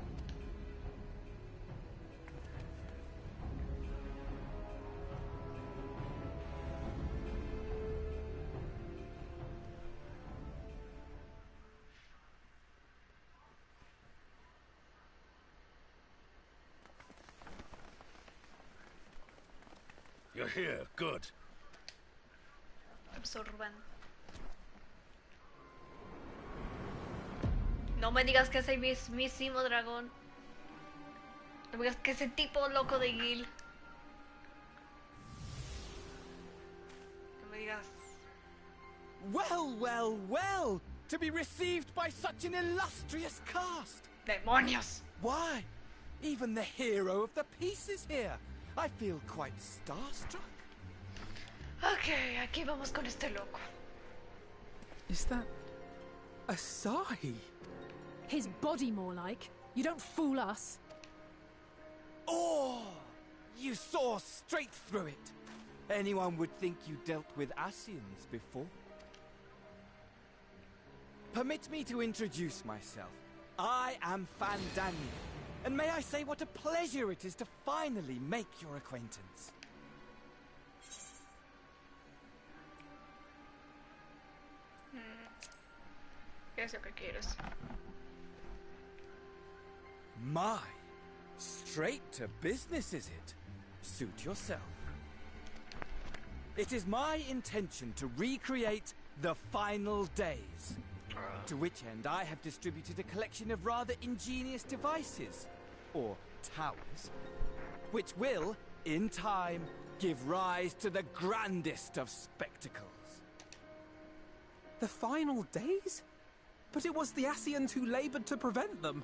[SPEAKER 8] You're here, good.
[SPEAKER 1] Absorban. No me digas que ese mismísimo dragón. No me digas que ese tipo loco de Gil. No me digas.
[SPEAKER 4] Well, well, well! To be received by such an illustrious cast!
[SPEAKER 1] ¡Demonios!
[SPEAKER 4] Why? Even the hero of the piece is here. I feel quite starstruck.
[SPEAKER 1] Ok, aquí vamos con este loco.
[SPEAKER 2] Is that Asahi?
[SPEAKER 5] His body, more like. You don't fool us.
[SPEAKER 4] Oh! You saw straight through it. Anyone would think you dealt with Asians before. Permit me to introduce myself. I am Fandaniel, and may I say what a pleasure it is to finally make your acquaintance.
[SPEAKER 1] ¿Qué es lo que quieres?
[SPEAKER 4] My, straight to business is it? Suit yourself. It is my intention to recreate the final days. To which end I have distributed a collection of rather ingenious devices, or towers, which will, in time, give rise to the grandest of spectacles.
[SPEAKER 2] The final days? But it was the Asians who laboured to prevent them.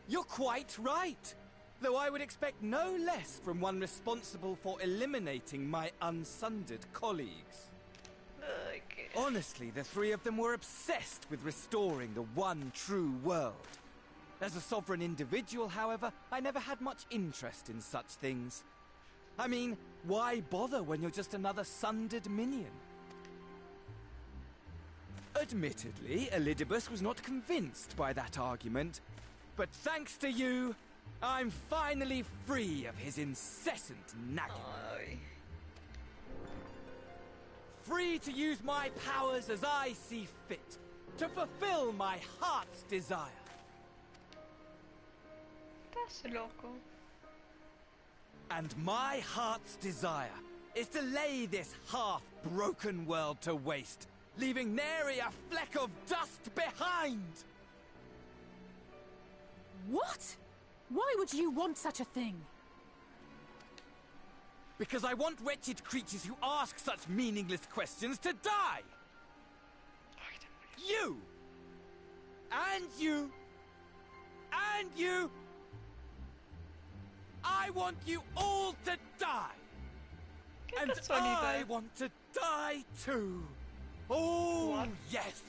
[SPEAKER 4] You're quite right, though I would expect no less from one responsible for eliminating my unsundered colleagues.
[SPEAKER 1] Okay.
[SPEAKER 4] Honestly, the three of them were obsessed with restoring the one true world. As a sovereign individual, however, I never had much interest in such things. I mean, why bother when you're just another sundered minion? Admittedly, Elidibus was not convinced by that argument, but thanks to you, I'm finally free of his incessant nagging.
[SPEAKER 1] Ay.
[SPEAKER 4] Free to use my powers as I see fit, to fulfill my heart's desire.
[SPEAKER 1] Estás loco.
[SPEAKER 4] And my heart's desire is to lay this half-broken world to waste, leaving nary a fleck of dust behind!
[SPEAKER 5] What? Why would you want such a thing?
[SPEAKER 4] Because I want wretched creatures who ask such meaningless questions to die! You! And you! And you! I want you all to die! And I want to die too! Oh,
[SPEAKER 1] What?
[SPEAKER 4] yes!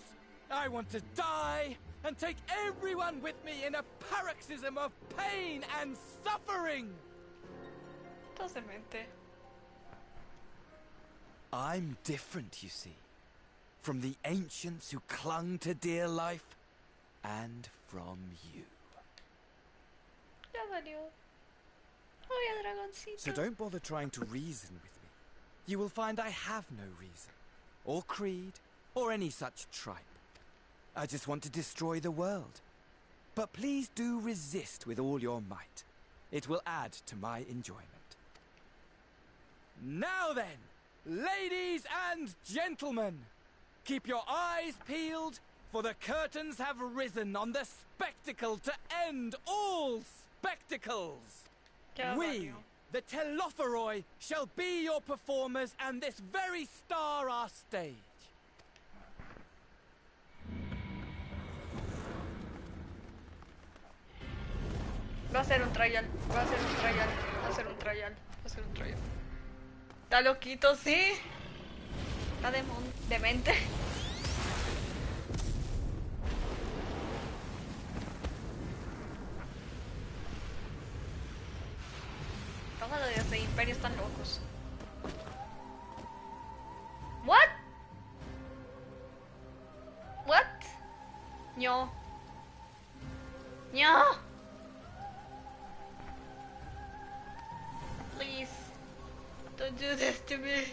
[SPEAKER 4] I want to die and take everyone with me in a paroxysm of pain and suffering!
[SPEAKER 1] Estás demente.
[SPEAKER 4] I'm different, you see. From the ancients who clung to dear life, and from you.
[SPEAKER 1] Ya valió. Oye, dragoncito.
[SPEAKER 4] So don't bother trying to reason with me. You will find I have no reason, or creed, or any such tripe. I just want to destroy the world. But please do resist with all your might. It will add to my enjoyment. Now then, ladies and gentlemen, keep your eyes peeled, for the curtains have risen on the spectacle to end all spectacles.
[SPEAKER 1] Ya
[SPEAKER 4] We,
[SPEAKER 1] valió.
[SPEAKER 4] the Telophoroi, shall be your performers and this very star our stage.
[SPEAKER 1] Va a ser un trial. Va a ser un trial. Va a ser un trial. Va a ser un trial. Está loquito, sí. Está demente. Está Todos los de Imperio están locos. What? What? No. No. Please. Don't do this to me.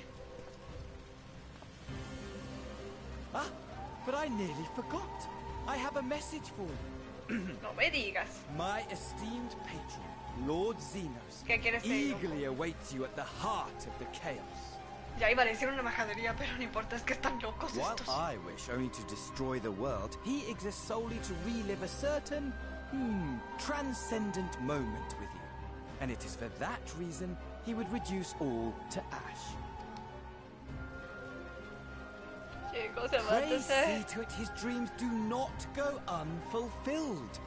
[SPEAKER 14] Ah, but I nearly forgot. I have a message for you.
[SPEAKER 1] No me digas.
[SPEAKER 14] My esteemed patron, Lord Xenos,
[SPEAKER 1] ¿Qué quieres decir?
[SPEAKER 14] eagerly awaits you at the heart of the chaos.
[SPEAKER 1] Ya iba a decir una majadería, pero no importa, es que están locos
[SPEAKER 14] While
[SPEAKER 1] estos.
[SPEAKER 14] I wish only to destroy the world, he exists solely to relive a certain, transcendent moment with you. And it is for that reason he would reduce all to ash.
[SPEAKER 1] Chicos, se va a
[SPEAKER 14] Pray see
[SPEAKER 1] hacer.
[SPEAKER 14] to it his dreams do not go unfulfilled.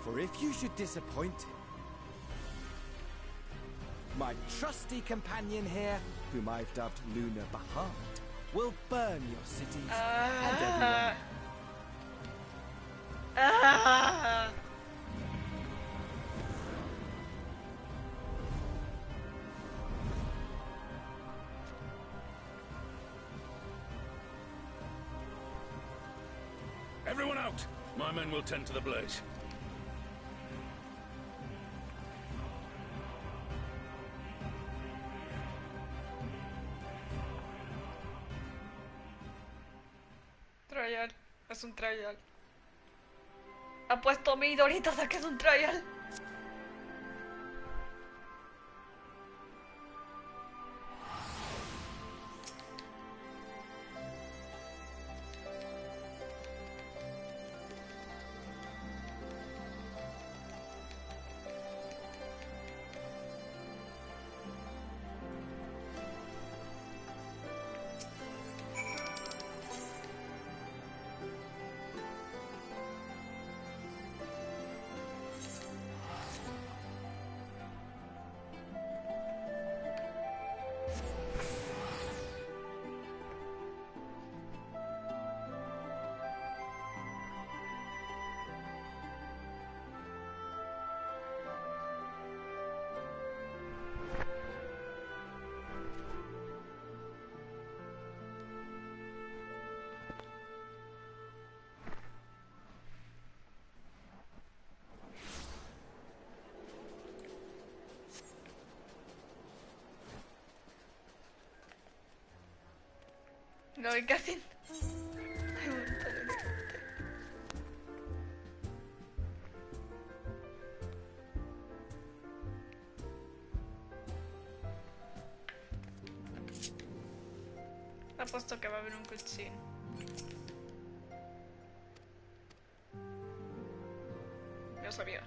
[SPEAKER 14] For if you should disappoint him, my trusty companion here, whom I've dubbed Luna Bahamut, will burn your cities and everyone.
[SPEAKER 12] Everyone out! My men will tend to the blaze.
[SPEAKER 1] Trial, es un trial. Ha puesto mi Doritos a que es un trial. No, ¿qué hacen? Apuesto que va a haber un cutscene. Yo sabía.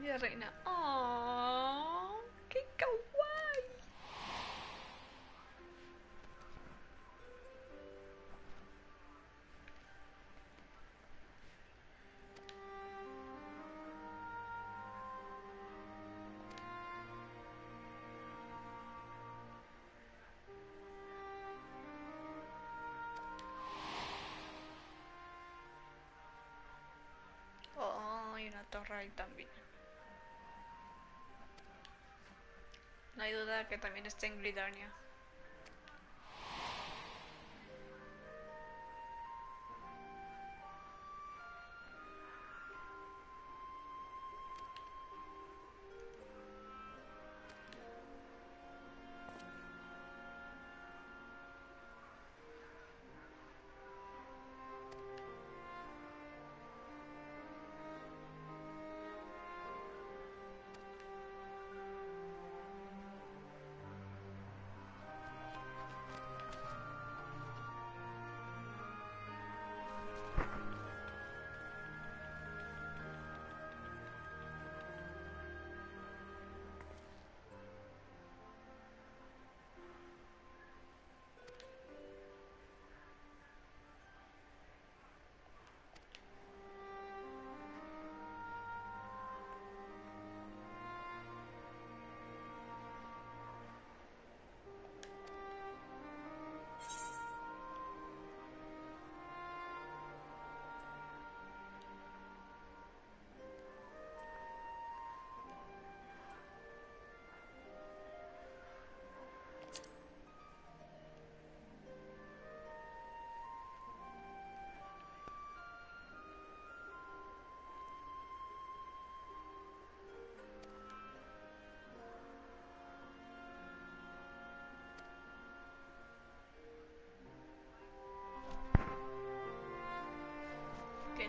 [SPEAKER 1] Y la reina. ¡Oh! ¡Qué kawaii! Oh, y una torre ahí también. No hay duda que también está en Gridania.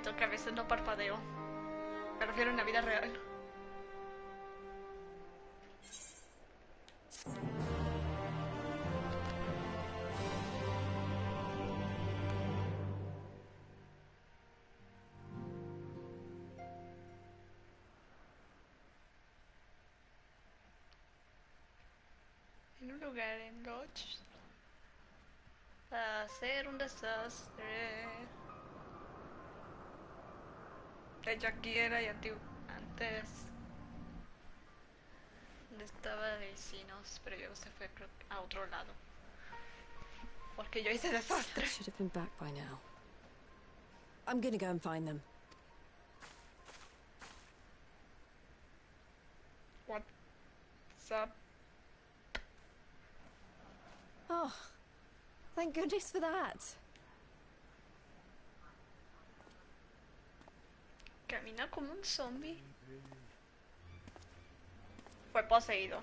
[SPEAKER 1] admito que a veces no parpadeo. Me refiero a la vida real. En un lugar en Lodge. Va a ser un desastre. De hecho aquí era y antiguo. Antes. Donde estaba vecinos, pero luego se fue creo, a otro lado. Porque yo hice desastre.
[SPEAKER 13] Should have been back by now. I'm gonna go and find them.
[SPEAKER 1] What's up?
[SPEAKER 13] Oh, thank goodness for that.
[SPEAKER 1] Camina como un zombie. Fue poseído.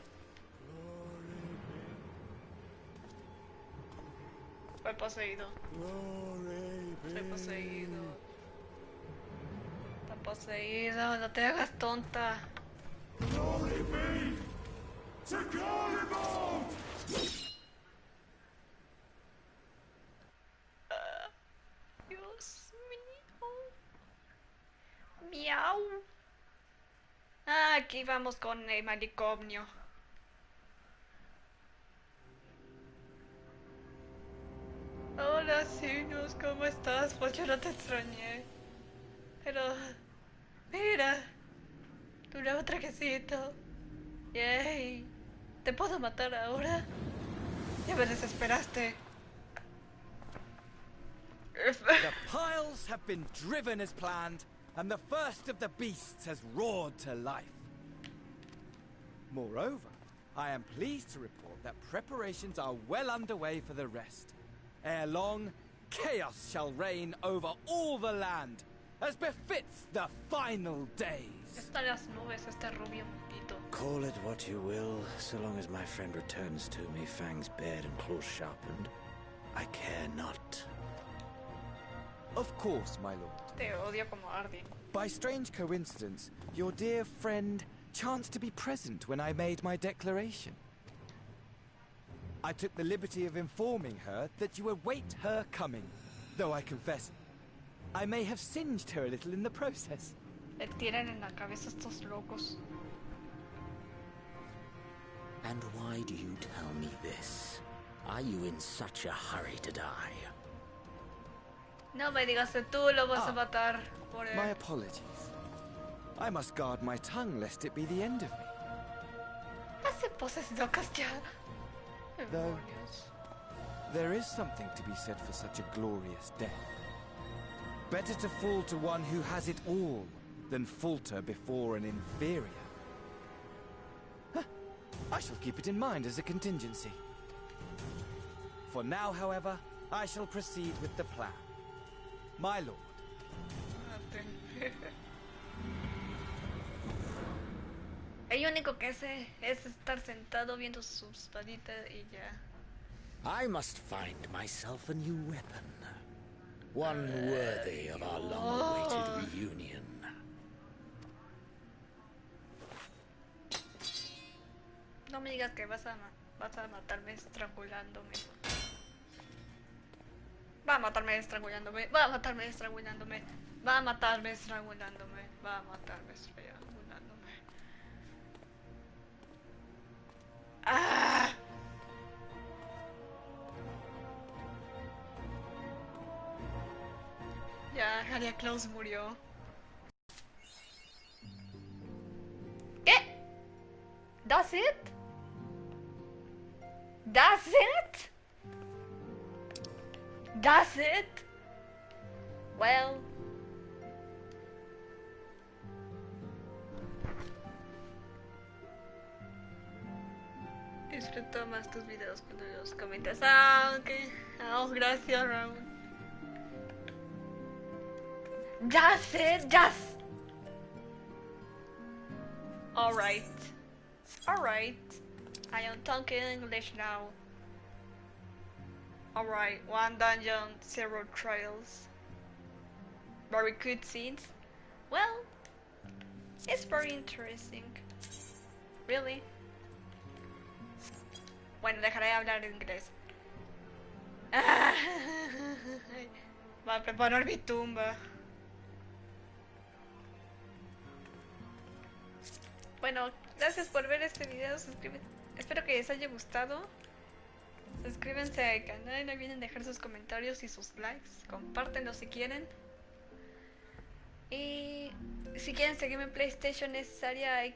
[SPEAKER 1] Fue poseído. Fue poseído. Está poseído, no te hagas tonta. Dios mío. Miau. Ah, aquí vamos con el manicomio. Hola, Sinus, ¿cómo estás? Pues yo no te extrañé. Pero... mira. Tu nuevo trajecito. Yay. ¿Te puedo matar ahora? Ya me desesperaste.
[SPEAKER 14] The piles have been driven as planned, and the first of the beasts has roared to life. Moreover, I am pleased to report that preparations are well underway for the rest. Ere long, chaos shall reign over all the land, as befits the final days.
[SPEAKER 1] Está las nubes, este rubio maldito.
[SPEAKER 10] Call it what you will, so long as my friend returns to me, fangs bared and claws sharpened. I care not.
[SPEAKER 14] Of course, my lord.
[SPEAKER 1] Te odio como Arden.
[SPEAKER 14] By strange coincidence, your dear friend chanced to be present when I made my declaration. I took the liberty of informing her that you await her coming, though I confess, I may have singed her a little in the process.
[SPEAKER 1] Le tiran en la cabeza estos locos.
[SPEAKER 10] And why do you tell me this? Are you in such a hurry to die?
[SPEAKER 1] No me digas que tú lo vas a matar por él.
[SPEAKER 14] My apologies. I must guard my tongue lest it be the end of me.
[SPEAKER 1] Hace poses locas ya.
[SPEAKER 14] Though, there is something to be said for such a glorious death. Better to fall to one who has it all than falter before an inferior. Huh. I shall keep it in mind as a contingency. For now, however, I shall proceed with the plan. My lord.
[SPEAKER 1] El único que sé es estar sentado viendo su espadita y ya.
[SPEAKER 10] I must find myself a new weapon. One worthy of our long-awaited reunion.
[SPEAKER 1] No me digas que vas a matarme estrangulándome. Va a matarme estrangulándome. Va a matarme estrangulándome. Va a matarme estrangulándome. Va a matarme estrangulándome. ¡Ah! Ya, Harry Claus murió. ¿Qué? ¿That's it? ¿That's it? ¿That's it? Well... disfruto más tus videos cuando los comentas. Ah, ok. Oh, gracias, Raúl. That's it, just... Alright. Alright. I am talking English now. Alright, 1 dungeon, 0 trials. very good scenes. Well, it's very interesting. Really. Bueno, dejaré de hablar inglés. Va a preparar mi tumba. Bueno, gracias por ver este video. Espero que les haya gustado. Suscríbanse al canal, no olviden dejar sus comentarios y sus likes. Compártenlo si quieren. Y si quieren seguirme en PlayStation es área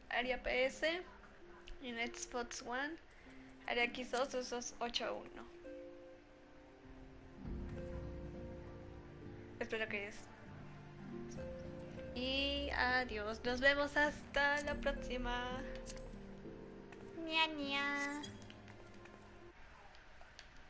[SPEAKER 1] PS. En Xbox One área X22281. Espero que es. Y adiós, nos vemos hasta la próxima. Ña, ña.